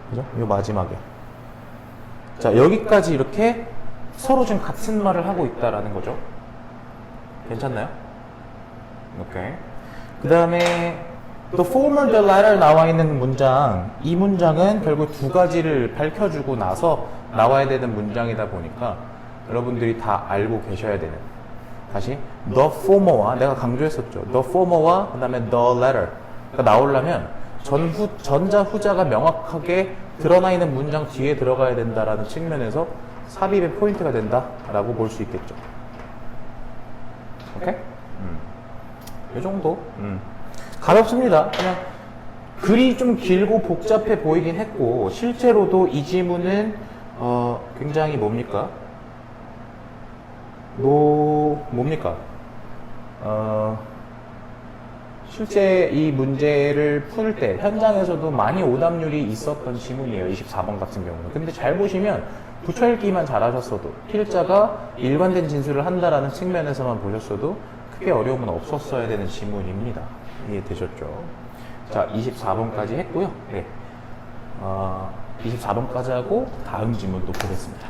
그죠? 요 마지막에. 자, 여기까지 이렇게 서로 지금 같은 말을 하고 있다라는 거죠. 괜찮나요? 오케이. 그 다음에 the former, the latter 나와 있는 문장, 이 문장은 결국 두 가지를 밝혀주고 나서 나와야 되는 문장이다 보니까 여러분들이 다 알고 계셔야 되는. 다시 the former와 내가 강조했었죠. the former와 그 다음에 the latter 가 나오려면 전자 후자가 명확하게 드러나 있는 문장 뒤에 들어가야 된다라는 측면에서 삽입의 포인트가 된다라고 볼 수 있겠죠. 오케이? 이 정도. 가볍습니다. 그냥 글이 좀 길고 복잡해 보이긴 했고 실제로도 이 지문은 굉장히 뭡니까? 실제 이 문제를 풀 때 현장에서도 많이 오답률이 있었던 지문이에요. 24번 같은 경우는. 근데 잘 보시면 붙여읽기만 잘하셨어도 필자가 일관된 진술을 한다라는 측면에서만 보셨어도 크게 어려움은 없었어야 되는 지문입니다. 이해되셨죠? 자, 24번까지 했고요. 네. 24번까지 하고 다음 지문 또 보겠습니다.